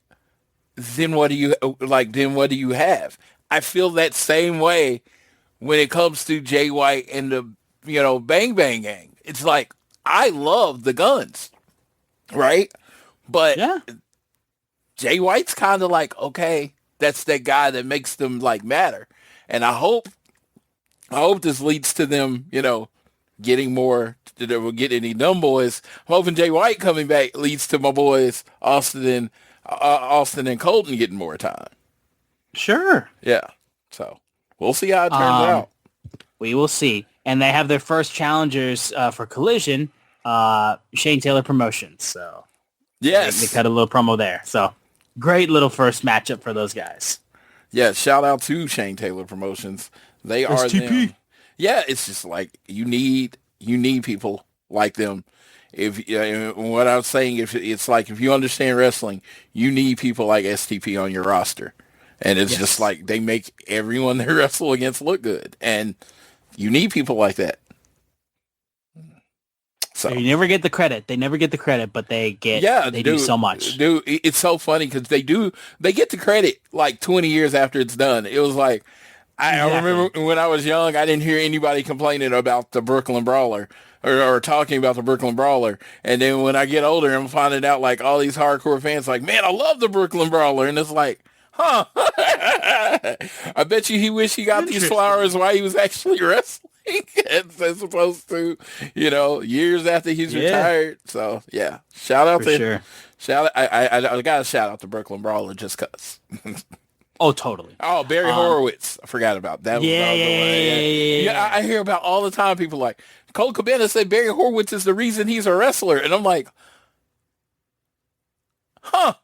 [SPEAKER 5] then what do you have? I feel that same way when it comes to Jay White and the, Bang Bang Gang. It's like, I love the Guns, right? But Jay White's kind of like, okay, that's that guy that makes them like matter. And I hope this leads to them, getting more, getting any dumb boys. I'm hoping Jay White coming back leads to my boys Austin and Colton getting more time.
[SPEAKER 4] Sure.
[SPEAKER 5] Yeah. So we'll see how it turns out.
[SPEAKER 4] We will see. And they have their first challengers for Collision, Shane Taylor Promotions. So
[SPEAKER 5] yes,
[SPEAKER 4] they cut a little promo there. So great little first matchup for those guys.
[SPEAKER 5] Yeah. Shout out to Shane Taylor Promotions. They are
[SPEAKER 4] STP.
[SPEAKER 5] them. Yeah, it's just like you need people like them. If what I was saying, if it's like if you understand wrestling, you need people like STP on your roster, and it's just like they make everyone they wrestle against look good, and you need people like that. So
[SPEAKER 4] you never get the credit. They never get the credit, but they do so much.
[SPEAKER 5] Dude, it's so funny because they get the credit like 20 years after it's done. It was like. I remember when I was young, I didn't hear anybody complaining about the Brooklyn Brawler or talking about the Brooklyn Brawler. And then when I get older, I'm finding out like all these hardcore fans like, man, I love the Brooklyn Brawler. And it's like, huh? I bet you he wish he got these flowers while he was actually wrestling as opposed to, years after he's retired. So yeah, shout out I got to shout out to Brooklyn Brawler just cause.
[SPEAKER 4] Oh, totally.
[SPEAKER 5] Oh, Barry Horowitz. I forgot about that. Yeah. I hear about all the time. People like Cole Cabana said Barry Horowitz is the reason he's a wrestler, and I'm like, huh.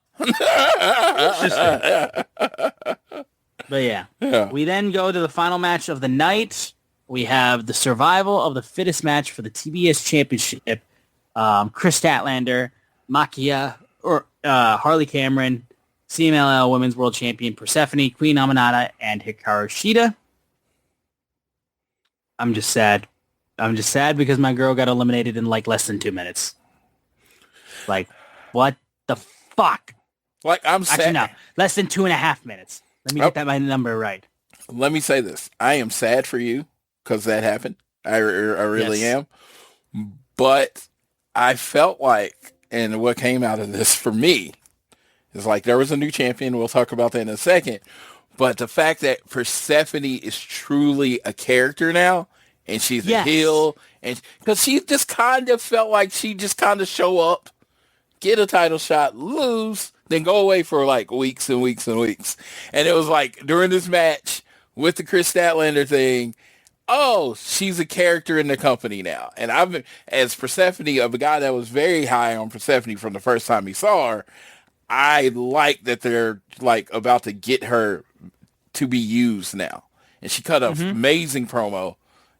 [SPEAKER 4] But yeah, we then go to the final match of the night. We have the survival of the fittest match for the TBS Championship. Chris Statlander, Harley Cameron, CMLL Women's World Champion Persephone, Queen Amanata, and Hikaru Shida. I'm just sad. Because my girl got eliminated in like less than 2 minutes. Like, what the fuck?
[SPEAKER 5] Like, I'm sad.
[SPEAKER 4] Actually, no, less than 2.5 minutes. Let me get my number right.
[SPEAKER 5] Let me say this. I am sad for you because that happened. I really am. But I felt like, and what came out of this for me is like there was a new champion. We'll talk about that in a second. But the fact that Persephone is truly a character now, and she's a heel, and because she just kind of felt like she just kind of show up, get a title shot, lose, then go away for like weeks and weeks and weeks. And it was like during this match with the Chris Statlander thing, oh, she's a character in the company now. And I've been, as Persephone, of a guy that was very high on Persephone from the first time he saw her, I like that they're like about to get her to be used now. And she cut an amazing promo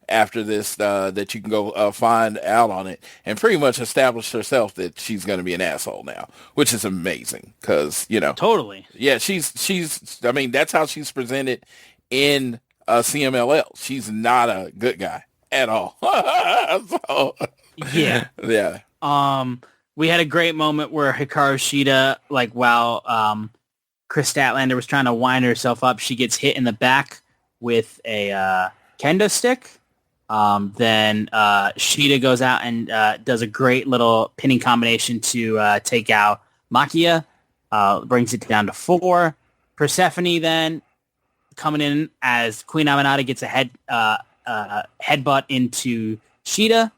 [SPEAKER 5] after this that you can go find out on it, and pretty much established herself that she's going to be an asshole now, which is amazing because, you know.
[SPEAKER 4] Totally.
[SPEAKER 5] Yeah, she's I mean, that's how she's presented in CMLL. She's not a good guy at all. So,
[SPEAKER 4] yeah. We had a great moment where Hikaru Shida, like while Chris Statlander was trying to wind herself up, she gets hit in the back with a kendo stick. Then Shida goes out and does a great little pinning combination to take out Makia, brings it down to 4. Persephone then coming in as Queen Amanata gets a headbutt into Shida,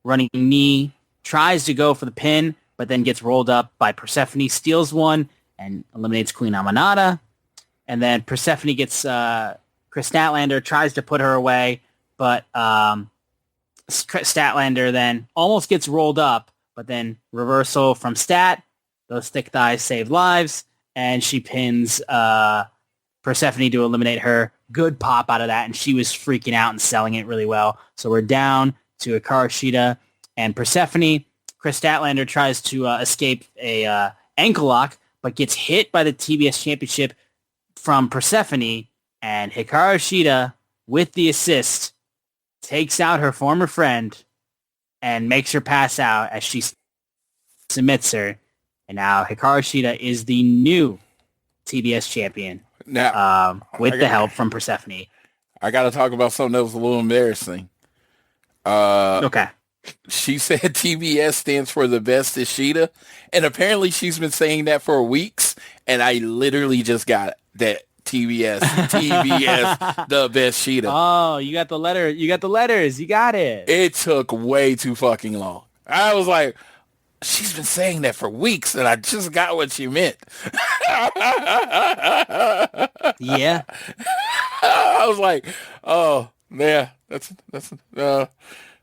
[SPEAKER 4] running knee, tries to go for the pin, but then gets rolled up by Persephone, steals one, and eliminates Queen Amanata. And then Persephone gets Chris Statlander, tries to put her away, but Statlander then almost gets rolled up, but then reversal from Stat. Those thick thighs save lives, and she pins Persephone to eliminate her. Good pop out of that, and she was freaking out and selling it really well. So we're down to Hikaru Shida and Persephone. Chris Statlander tries to escape a ankle lock, but gets hit by the TBS Championship from Persephone, and Hikaru Shida, with the assist, takes out her former friend and makes her pass out as she submits her. And now Hikaru Shida is the new TBS champion now, with the help from Persephone.
[SPEAKER 5] I got to talk about something that was a little embarrassing.
[SPEAKER 4] Okay.
[SPEAKER 5] She said TBS stands for the best is Shida, and apparently she's been saying that for weeks, and I literally just got that. TBS, the best Shida.
[SPEAKER 4] Oh, you got the letter. You got the letters. You got it.
[SPEAKER 5] It took way too fucking long. I was like, she's been saying that for weeks, and I just got what she meant.
[SPEAKER 4] Yeah.
[SPEAKER 5] I was like, oh, yeah, that's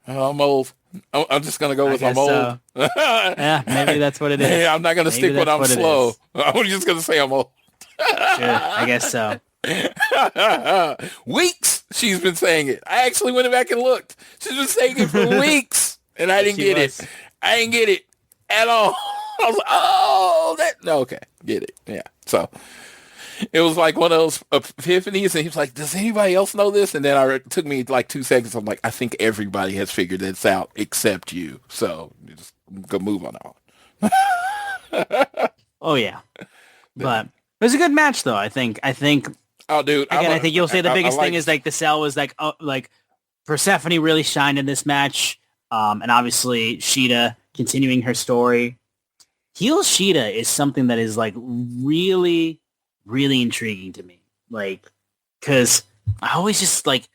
[SPEAKER 5] I'm old. I'm just going to go with I'm old.
[SPEAKER 4] So. Yeah, maybe that's what it is.
[SPEAKER 5] Yeah, I'm not going to stick with I'm slow. I'm just going to say I'm old.
[SPEAKER 4] Sure, I guess so.
[SPEAKER 5] Weeks she's been saying it. I actually went back and looked. She's been saying it for weeks, and I didn't get it. I didn't get it at all. I was like, oh, no, okay, get it. Yeah. So it was like one of those epiphanies, and he was like, does anybody else know this? And then it took me like 2 seconds. I'm like, I think everybody has figured this out except you. So you just go move on.
[SPEAKER 4] Oh yeah, but. It was a good match, though. I think.
[SPEAKER 5] Oh, dude!
[SPEAKER 4] Again, I think you'll say the biggest thing is like the sell was like Persephone really shined in this match, and obviously Shida continuing her story. Heel Shida is something that is like really, really intriguing to me. Like, because I always just like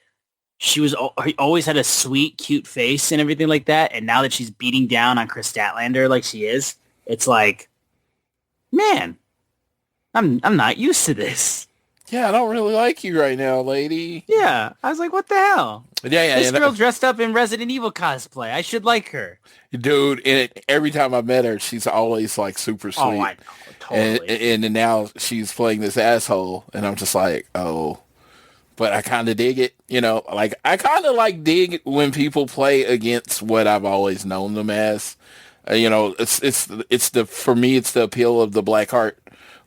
[SPEAKER 4] she always had a sweet, cute face and everything like that, and now that she's beating down on Chris Statlander like she is, it's like. man, I'm not used to this.
[SPEAKER 5] Yeah, I don't really like you right now, lady.
[SPEAKER 4] Yeah, I was like, what the hell?
[SPEAKER 5] Yeah.
[SPEAKER 4] This girl dressed up in Resident Evil cosplay. I should like her.
[SPEAKER 5] Dude, and every time I met her, she's always like super sweet.
[SPEAKER 4] Oh, I know, totally.
[SPEAKER 5] And now she's playing this asshole, and I'm just like, oh. But I kind of dig it, Like I kind of like dig when people play against what I've always known them as. For me, it's the appeal of the Blackheart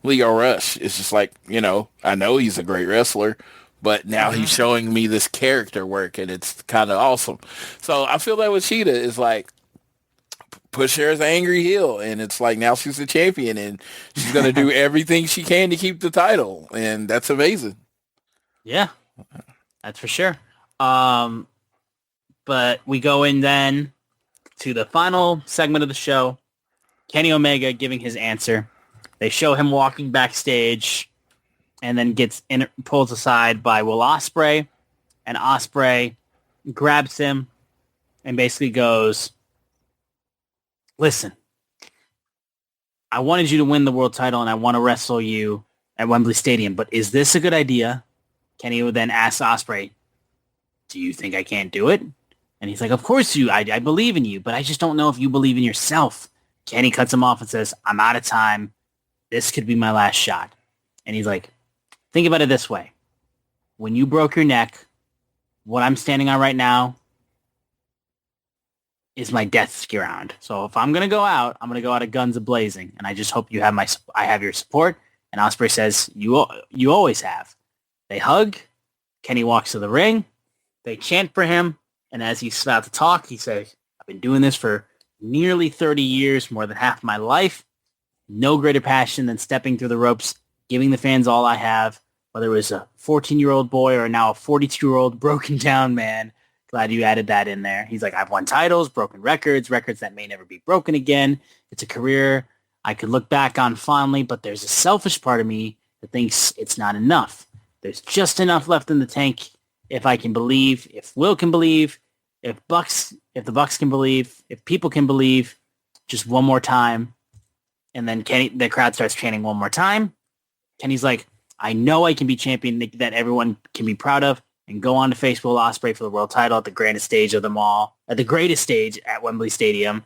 [SPEAKER 5] Leo Rush. It's just like, I know he's a great wrestler, but now he's showing me this character work, and it's kind of awesome. So I feel that with Cheetah is like, push her as an angry heel, and it's like now she's a champion, and she's going to do everything she can to keep the title, and that's amazing.
[SPEAKER 4] Yeah, that's for sure. But we go in then to the final segment of the show, Kenny Omega giving his answer. They show him walking backstage and then pulls aside by Will Ospreay, and Ospreay grabs him and basically goes, listen, I wanted you to win the world title and I want to wrestle you at Wembley Stadium, but is this a good idea? Kenny would then ask Ospreay, do you think I can't do it? And he's like, of course I believe in you, but I just don't know if you believe in yourself. Kenny cuts him off and says, I'm out of time. This could be my last shot. And he's like, think about it this way. When you broke your neck, what I'm standing on right now is my death ground. So if I'm going to go out, I'm going to go out of guns a-blazing. And I just hope I have your support. And Ospreay says, you always have. They hug. Kenny walks to the ring. They chant for him. And as he's about to talk, he says, I've been doing this for nearly 30 years, more than half my life. No greater passion than stepping through the ropes, giving the fans all I have, whether it was a 14-year-old boy or now a 42-year-old broken down man. Glad you added that in there. He's like, I've won titles, broken records that may never be broken again. It's a career I could look back on fondly, but there's a selfish part of me that thinks it's not enough. There's just enough left in the tank if I can believe, if Will can believe, if the Bucks can believe, if people can believe, just one more time. And then the crowd starts chanting one more time. Kenny's like, I know I can be champion that everyone can be proud of, and go on to face Will Ospreay for the world title at the grandest stage of them all, at the greatest stage at Wembley Stadium,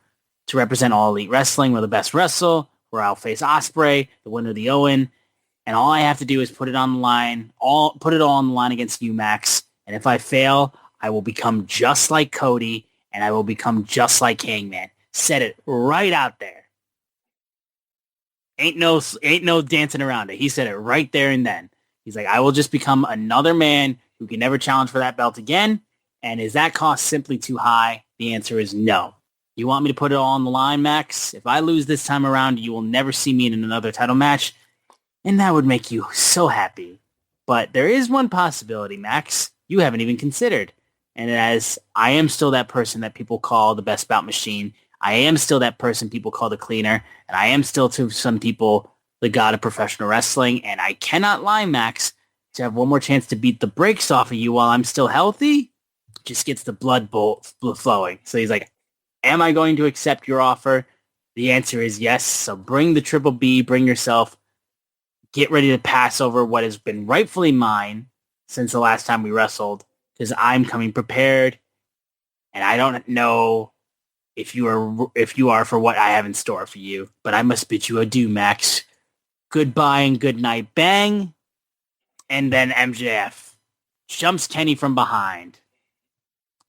[SPEAKER 4] to represent All Elite Wrestling, where the best wrestle, where I'll face Ospreay, the winner of the Owen, and all I have to do is put it on the line, put it all on the line against you, Max. And if I fail, I will become just like Cody, and I will become just like Hangman. Said it right out there. Ain't no dancing around it. He said it right there and then. He's like, I will just become another man who can never challenge for that belt again. And is that cost simply too high? The answer is no. You want me to put it all on the line, Max? If I lose this time around, you will never see me in another title match. And that would make you so happy. But there is one possibility, Max, you haven't even considered. And as I am still that person that people call the best bout machine, I am still that person people call the cleaner, and I am still to some people the god of professional wrestling, and I cannot lie, Max, to have one more chance to beat the brakes off of you while I'm still healthy, just gets the blood flowing. So he's like, am I going to accept your offer? The answer is yes. So bring the Triple B, bring yourself, get ready to pass over what has been rightfully mine since the last time we wrestled, because I'm coming prepared, and I don't know if you are for what I have in store for you, but I must bid you adieu, Max. Goodbye and good night, bang. And then MJF jumps Kenny from behind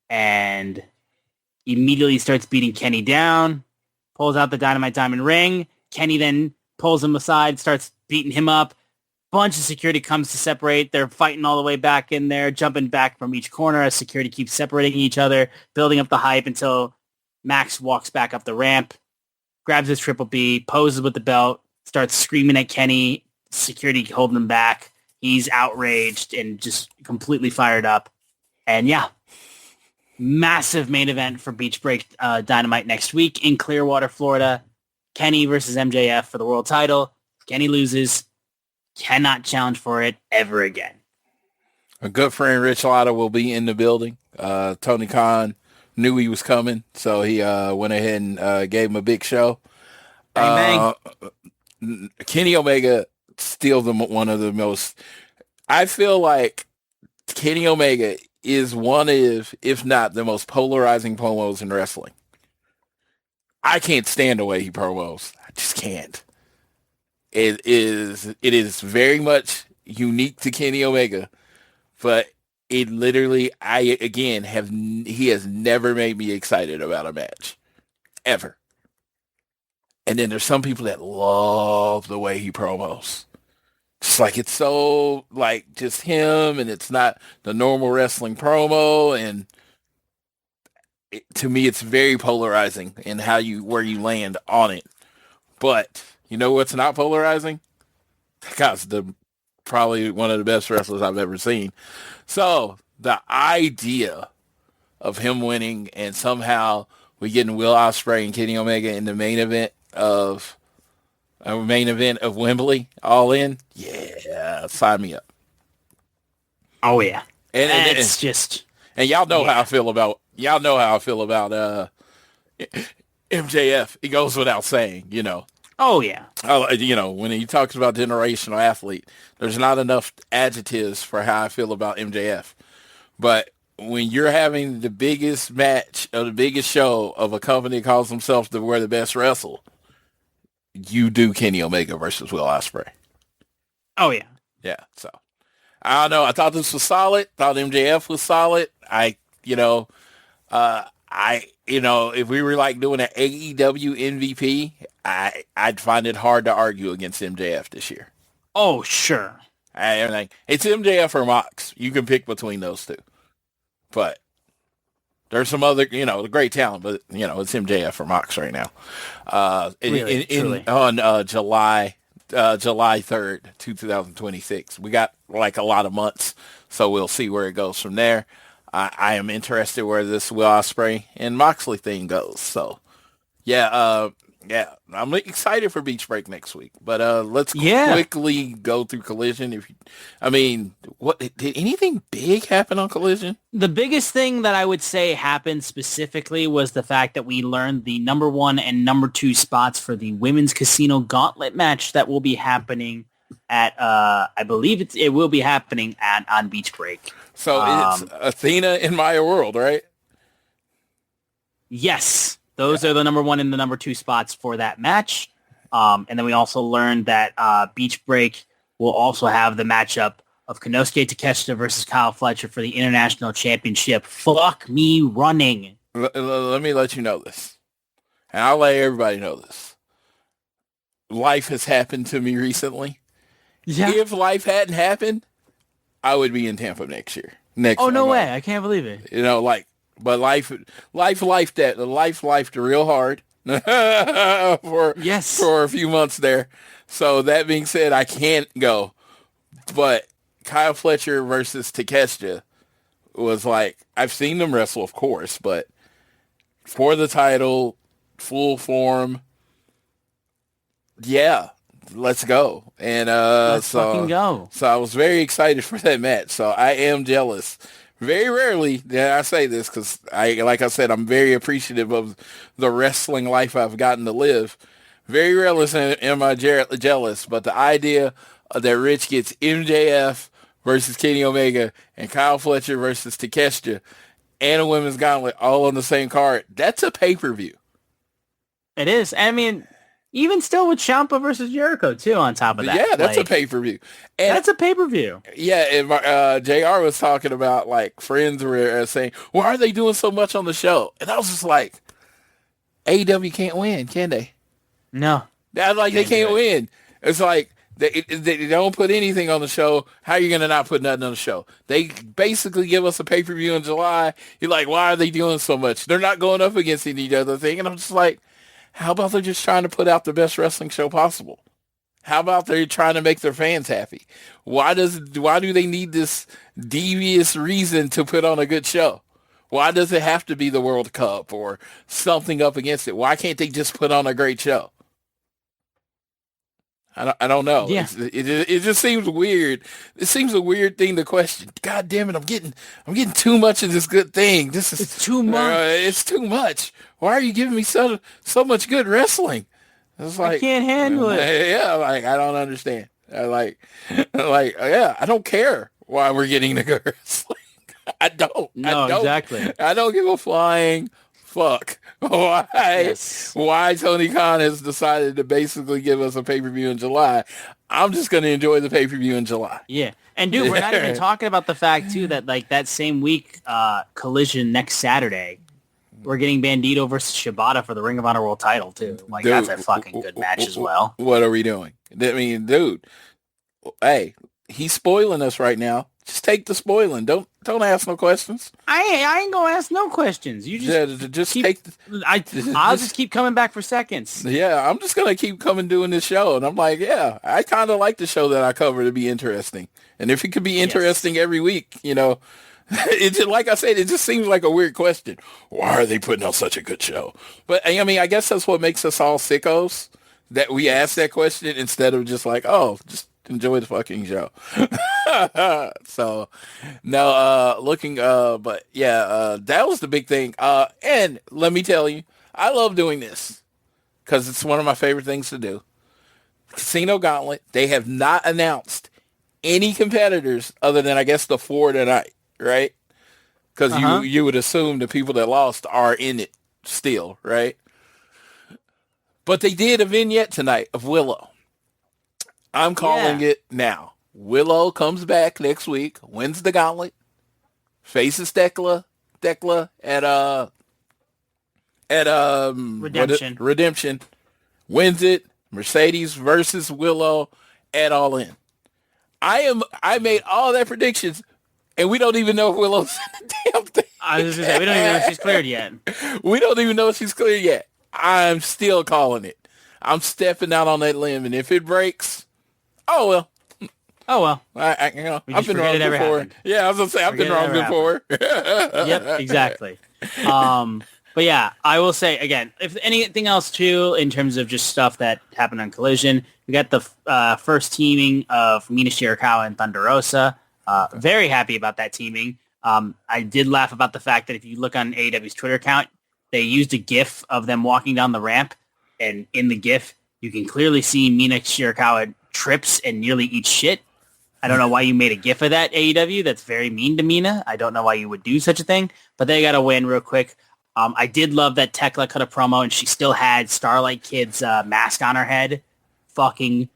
[SPEAKER 4] and immediately starts beating Kenny down, pulls out the Dynamite Diamond ring. Kenny then pulls him aside, starts beating him up. Bunch of security comes to separate. They're fighting all the way back in there, jumping back from each corner as security keeps separating each other, building up the hype until Max walks back up the ramp, grabs his Triple B, poses with the belt, starts screaming at Kenny, security holding him back. He's outraged and just completely fired up. And yeah, massive main event for Beach Break Dynamite next week in Clearwater, Florida. Kenny versus MJF for the world title. Kenny loses, cannot challenge for it ever again.
[SPEAKER 5] A good friend, Rich Latta, will be in the building. Tony Khan knew he was coming, so he went ahead and gave him a big show.
[SPEAKER 4] Bang, bang.
[SPEAKER 5] Kenny Omega still one of the most. I feel like Kenny Omega is one of, if not the most polarizing promos in wrestling. I can't stand the way he promos. I just can't. It is very much unique to Kenny Omega, but it literally, he has never made me excited about a match. Ever. And then there's some people that love the way he promos. Just like it's so like just him, and it's not the normal wrestling promo, and to me it's very polarizing in where you land on it. But you know what's not polarizing? That guy's probably one of the best wrestlers I've ever seen. So the idea of him winning and somehow we getting Will Ospreay and Kenny Omega in the main event of Wembley, All In, yeah, sign me up.
[SPEAKER 4] Oh yeah,
[SPEAKER 5] and y'all know how I feel about MJF. He goes without saying, you know.
[SPEAKER 4] Oh yeah.
[SPEAKER 5] You know, when he talks about generational athlete, there's not enough adjectives for how I feel about MJF. But when you're having the biggest match of the biggest show of a company that calls themselves we're the best wrestle, you do Kenny Omega versus Will Ospreay.
[SPEAKER 4] Oh yeah.
[SPEAKER 5] Yeah. So I don't know. I thought this was solid. Thought MJF was solid. If we were like doing an AEW MVP, I'd find it hard to argue against MJF this year.
[SPEAKER 4] Oh, sure.
[SPEAKER 5] It's MJF or Mox. You can pick between those two. But there's some other, great talent, but, it's MJF or Mox right now. On July 3rd, 2026. We got like a lot of months, so we'll see where it goes from there. I am interested where this Will Ospreay and Moxley thing goes. So, yeah, I'm excited for Beach Break next week. But let's quickly go through Collision. What did anything big happen on Collision?
[SPEAKER 4] The biggest thing that I would say happened specifically was the fact that we learned the number 1 and number 2 spots for the Women's Casino Gauntlet match that will be happening at I believe it will be happening on Beach Break.
[SPEAKER 5] So it's Athena and Maya World, right?
[SPEAKER 4] Yes. Those are the number 1 and the number 2 spots for that match. And then we also learned that Beach Break will also have the matchup of Konosuke Takeshita versus Kyle Fletcher for the International Championship. Fuck me running.
[SPEAKER 5] Let me let you know this. And I'll let everybody know this. Life has happened to me recently.
[SPEAKER 4] Yeah.
[SPEAKER 5] If life hadn't happened, I would be in Tampa next year.
[SPEAKER 4] Oh, no way. I can't believe it.
[SPEAKER 5] But life lifed real hard for a few months there. So that being said, I can't go. But Kyle Fletcher versus Takeshita was like, I've seen them wrestle, of course, but for the title, full form, yeah, let's go. And
[SPEAKER 4] let's fucking go.
[SPEAKER 5] So I was very excited for that match. So I am jealous. Very rarely did I say this because, like I said, I'm very appreciative of the wrestling life I've gotten to live. Very rarely am I jealous, but the idea that Rich gets MJF versus Kenny Omega and Kyle Fletcher versus Takeshita and a women's gauntlet all on the same card, that's a pay-per-view.
[SPEAKER 4] It is. Even still with Ciampa versus Jericho, too, on top of that.
[SPEAKER 5] Yeah, that's a pay-per-view. And
[SPEAKER 4] that's a pay-per-view.
[SPEAKER 5] Yeah, and JR was talking about, friends were saying, why are they doing so much on the show? And I was just like, AEW can't win, can they?
[SPEAKER 4] No.
[SPEAKER 5] They can't win. It's like, they don't put anything on the show. How are you going to not put nothing on the show? They basically give us a pay-per-view in July. You're like, why are they doing so much? They're not going up against each other thing. And I'm just like, how about they're just trying to put out the best wrestling show possible? How about they're trying to make their fans happy? Why do they need this devious reason to put on a good show? Why does it have to be the World Cup or something up against it? Why can't they just put on a great show? I don't know.
[SPEAKER 4] Yeah.
[SPEAKER 5] It just seems weird. It seems a weird thing to question. God damn it! I'm getting too much of this good thing.
[SPEAKER 4] It's too much.
[SPEAKER 5] It's too much. Why are you giving me so much good wrestling? It's like,
[SPEAKER 4] I can't handle it.
[SPEAKER 5] Yeah, like I don't understand. I don't care why we're getting the girls. I don't.
[SPEAKER 4] No, exactly.
[SPEAKER 5] I don't give a flying fuck why Tony Khan has decided to basically give us a pay-per-view in July. I'm just going to enjoy the pay-per-view in July.
[SPEAKER 4] Yeah. And dude, we're not even talking about the fact too that like that same week, Collision next Saturday, we're getting Bandito versus Shibata for the Ring of Honor World Title too. Like
[SPEAKER 5] Dude,
[SPEAKER 4] that's a fucking good match as well.
[SPEAKER 5] What are we doing? I mean, dude, hey, he's spoiling us right now. Just take the spoiling. Don't ask no questions.
[SPEAKER 4] I ain't gonna ask no questions. You just
[SPEAKER 5] keep,
[SPEAKER 4] take. I'll just keep coming back for seconds.
[SPEAKER 5] Yeah, I'm just gonna keep coming doing this show, and I'm like, yeah, I kind of like the show that I cover to be interesting. And if it could be interesting every week, you know, it just, like I said, it just seems like a weird question. Why are they putting out such a good show? But I mean, I guess that's what makes us all sickos, that we ask that question instead of just like, oh, just enjoy the fucking show. So no, but yeah, that was the big thing. And let me tell you, I love doing this because it's one of my favorite things to do. Casino Gauntlet. They have not announced any competitors other than I guess the 4 tonight, right? Because you would assume the people that lost are in it still, right? But they did a vignette tonight of Willow. I'm calling it now. Willow comes back next week, wins the gauntlet, faces Thekla at Redemption, wins it. Mercedes versus Willow at All In. I made all that predictions, and we don't even know if Willow's in the damn thing.
[SPEAKER 4] I was gonna say we don't even know if she's cleared yet.
[SPEAKER 5] We don't even know if she's cleared yet. I'm still calling it. I'm stepping out on that limb, and if it breaks, oh well. I've been wrong before. Yeah, I was gonna say I've been wrong before.
[SPEAKER 4] Yep, exactly. But yeah, I will say again, if anything else too, in terms of just stuff that happened on Collision, we got the first teaming of Mina Shirakawa and Thunder Rosa. Very happy about that teaming. I did laugh about the fact that if you look on AEW's Twitter account, they used a GIF of them walking down the ramp, and in the GIF, you can clearly see Mina Shirakawa trips and nearly eats shit. I don't know why you made a GIF of that, AEW. That's very mean to Mina. I don't know why you would do such a thing, but they got to win real quick. I did love that Thekla cut a promo, and she still had Starlight Kid's mask on her head. Fucking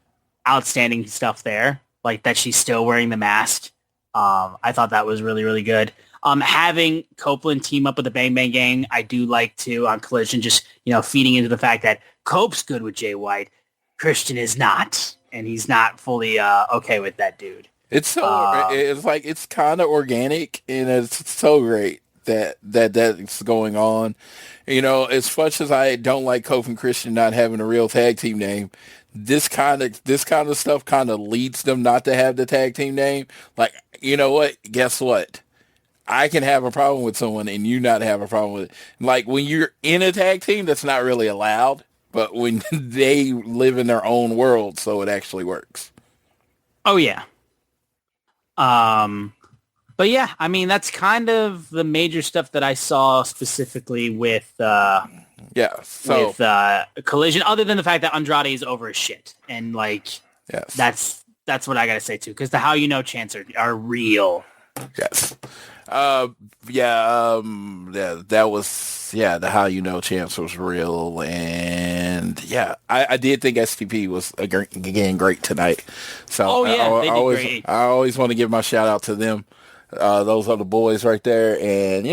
[SPEAKER 4] outstanding stuff there. Like that she's still wearing the mask. I thought that was really, really good. Having Copeland team up with the Bang Bang Gang, I do like to, on Collision, just, feeding into the fact that Cope's good with Jay White. Christian is not. And he's not fully okay with that dude.
[SPEAKER 5] It's so it's like it's kind of organic, and it's so great that's going on. As much as I don't like Kofi and Christian not having a real tag team name, this kind of stuff kind of leads them not to have the tag team name. Like, you know what? Guess what? I can have a problem with someone and you not have a problem with it. Like when you're in a tag team, that's not really allowed. But when they live in their own world, so it actually works.
[SPEAKER 4] Oh, yeah. But yeah, I mean, that's kind of the major stuff that I saw specifically with Collision, other than the fact that Andrade is over his shit. And that's what I got to say too, because the How You Know chants are real.
[SPEAKER 5] Yes. That was the How You Know chance was real, and I did think STP was again great tonight. So
[SPEAKER 4] they did great.
[SPEAKER 5] I always want to give my shout out to them. Those are the boys right there, and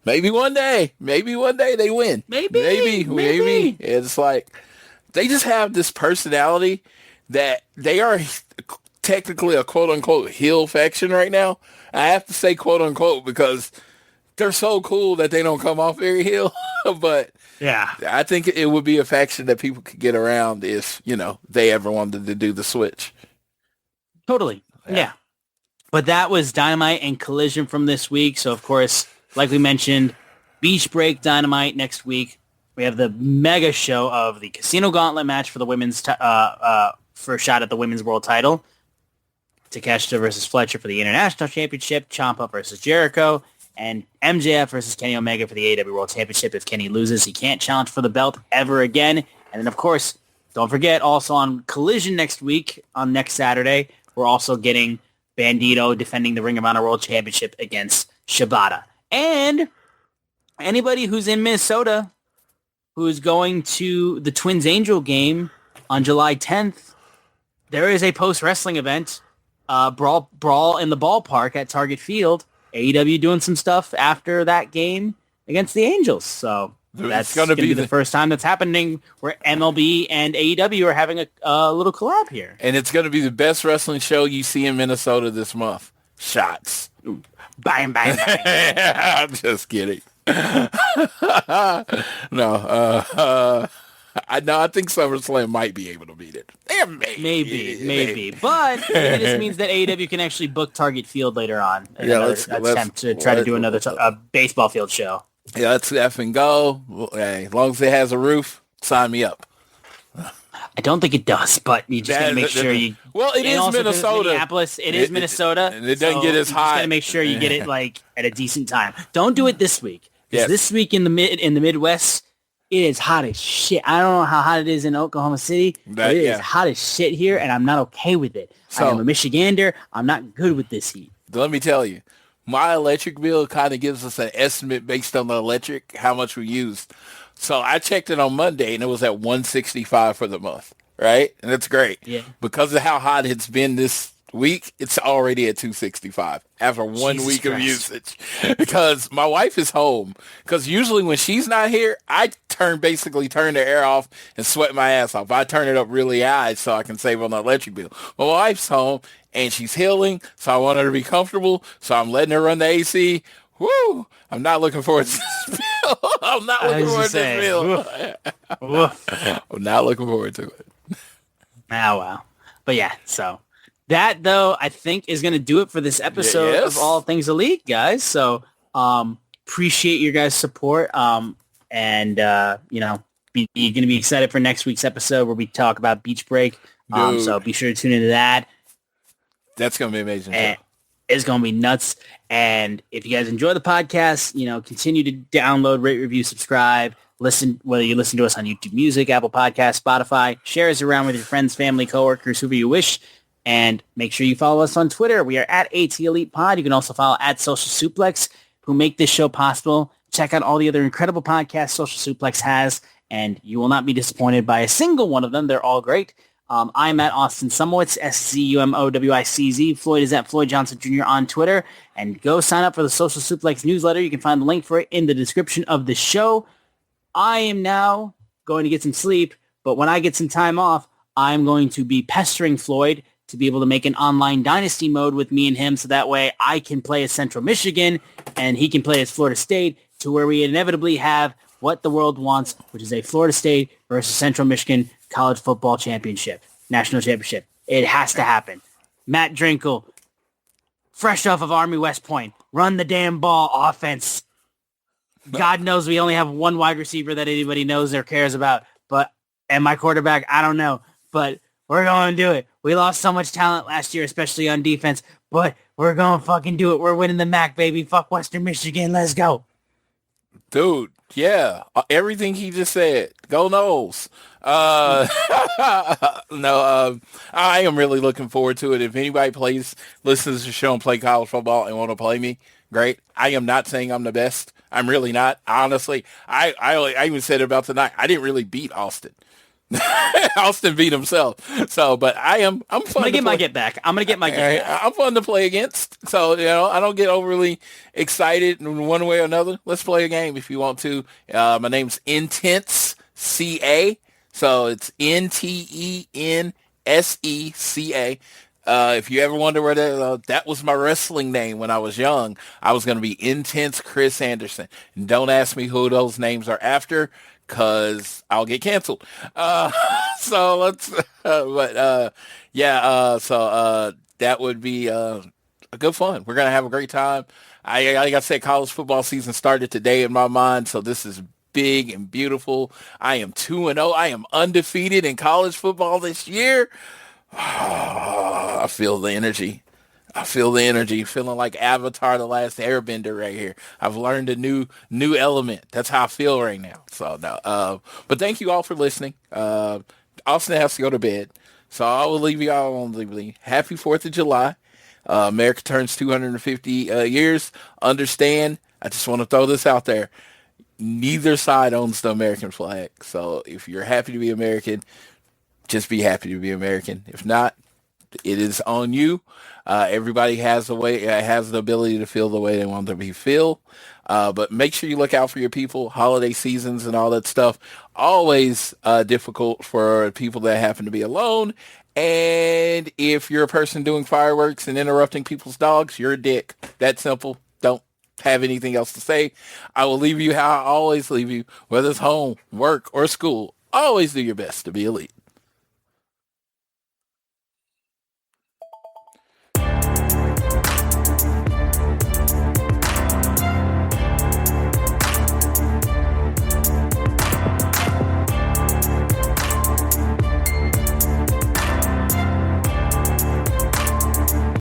[SPEAKER 5] maybe one day they win. Maybe. It's like they just have this personality that they are technically a quote unquote heel faction right now. I have to say quote unquote because they're so cool that they don't come off very heel. But
[SPEAKER 4] yeah,
[SPEAKER 5] I think it would be a faction that people could get around if, they ever wanted to do the switch.
[SPEAKER 4] Totally. Yeah. But that was Dynamite and Collision from this week. So of course, like we mentioned, Beach Break Dynamite next week. We have the mega show of the Casino Gauntlet match for the women's first shot at the women's world title. Takeshita versus Fletcher for the International Championship, Ciampa versus Jericho, and MJF versus Kenny Omega for the AEW World Championship. If Kenny loses, he can't challenge for the belt ever again. And then, of course, don't forget, also on Collision next week, on next Saturday, we're also getting Bandito defending the Ring of Honor World Championship against Shibata. And anybody who's in Minnesota who's going to the Twins Angel game on July 10th, there is a post-wrestling event, brawl in the ballpark at Target Field. AEW doing some stuff after that game against the Angels. So that's going to be the first time that's happening where MLB and AEW are having a little collab here.
[SPEAKER 5] And it's going to be the best wrestling show you see in Minnesota this month. Shots.
[SPEAKER 4] Ooh. Bang, bang, bang.
[SPEAKER 5] I'm just kidding. No, I think SummerSlam might be able to beat it.
[SPEAKER 4] Maybe. But it just means that AEW can actually book Target Field later on. Let's attempt to try to do another baseball field show.
[SPEAKER 5] Yeah, let's effing go. Hey, as long as it has a roof, sign me up.
[SPEAKER 4] I don't think it does, but you just got to make sure you...
[SPEAKER 5] Well, it is Minnesota.
[SPEAKER 4] Minneapolis, it is Minnesota.
[SPEAKER 5] And it doesn't get as hot. You
[SPEAKER 4] just got to make sure you get it at a decent time. Don't do it this week. Because this week in the Midwest, it is hot as shit. I don't know how hot it is in Oklahoma City, but it is hot as shit here, and I'm not okay with it. I am a Michigander. I'm not good with this heat.
[SPEAKER 5] Let me tell you, my electric bill kind of gives us an estimate based on the electric, how much we used. So I checked it on Monday, and it was at $165 for the month, right? And that's great.
[SPEAKER 4] Yeah.
[SPEAKER 5] Because of how hot it's been this week, it's already at $265 after 1 week of usage. Because my wife is home. Because usually when she's not here, I basically turn the air off and sweat my ass off. I turn it up really high so I can save on the electric bill. My wife's home, and she's healing, so I want her to be comfortable, so I'm letting her run the AC. Woo! I'm not looking forward to this bill. I'm not looking forward to this bill. I'm not looking forward to it.
[SPEAKER 4] Oh, wow. But yeah, so that, though, I think is going to do it for this episode of All Things Elite, guys. So appreciate your guys' support. And you're going to be excited for next week's episode where we talk about Beach Break. So be sure to tune into that.
[SPEAKER 5] That's going to be amazing.
[SPEAKER 4] It's going to be nuts. And if you guys enjoy the podcast, continue to download, rate, review, subscribe. Listen, whether you listen to us on YouTube Music, Apple Podcasts, Spotify, share us around with your friends, family, coworkers, whoever you wish. And make sure you follow us on Twitter. We are at AT Elite Pod. You can also follow at Social Suplex, who make this show possible. Check out all the other incredible podcasts Social Suplex has, and you will not be disappointed by a single one of them. They're all great. I'm at Austin Sumowitz, SCUMOWICZ. Floyd is at Floyd Johnson Jr. on Twitter. And go sign up for the Social Suplex newsletter. You can find the link for it in the description of the show. I am now going to get some sleep, but when I get some time off, I'm going to be pestering Floyd to be able to make an online dynasty mode with me and him, so that way I can play as Central Michigan and he can play as Florida State, to where we inevitably have what the world wants, which is a Florida State versus Central Michigan college football championship, national championship. It has to happen. Matt Drinkle, fresh off of Army West Point, run the damn ball offense. God knows we only have one wide receiver that anybody knows or cares about, and my quarterback, I don't know, but we're going to do it. We lost so much talent last year, especially on defense, but we're going to fucking do it. We're winning the MAC, baby. Fuck Western Michigan. Let's go.
[SPEAKER 5] Dude, yeah. Everything he just said. Go Noles. I am really looking forward to it. If anybody listens to the show and play college football and want to play me, great. I am not saying I'm the best. I'm really not. Honestly, I even said it about tonight. I didn't really beat Austin. Austin beat himself. So, but I'm fun.
[SPEAKER 4] I'm gonna get my get back. I'm
[SPEAKER 5] fun to play against. So, I don't get overly excited in one way or another. Let's play a game if you want to. My name's Intense CA. So it's NTENSECA. If you ever wonder where that was my wrestling name when I was young, I was going to be Intense Chris Anderson. And don't ask me who those names are after, because I'll get canceled. So let's, that would be a good fun. We're going to have a great time. Like I said, college football season started today in my mind, so this is big and beautiful. I am 2-0. I am undefeated in college football this year. I feel the energy. Feeling like Avatar, the Last Airbender right here. I've learned a new element. That's how I feel right now. So, no, but thank you all for listening. Austin has to go to bed. So I will leave you all on the happy 4th of July. America turns 250 years. Understand, I just want to throw this out there. Neither side owns the American flag. So if you're happy to be American, just be happy to be American. If not, it is on you. Everybody has has the ability to feel the way they want to be feel. But make sure you look out for your people. Holiday seasons and all that stuff. Always difficult for people that happen to be alone. And if you're a person doing fireworks and interrupting people's dogs, you're a dick. That simple. Don't have anything else to say. I will leave you how I always leave you, whether it's home, work, or school. Always do your best to be elite.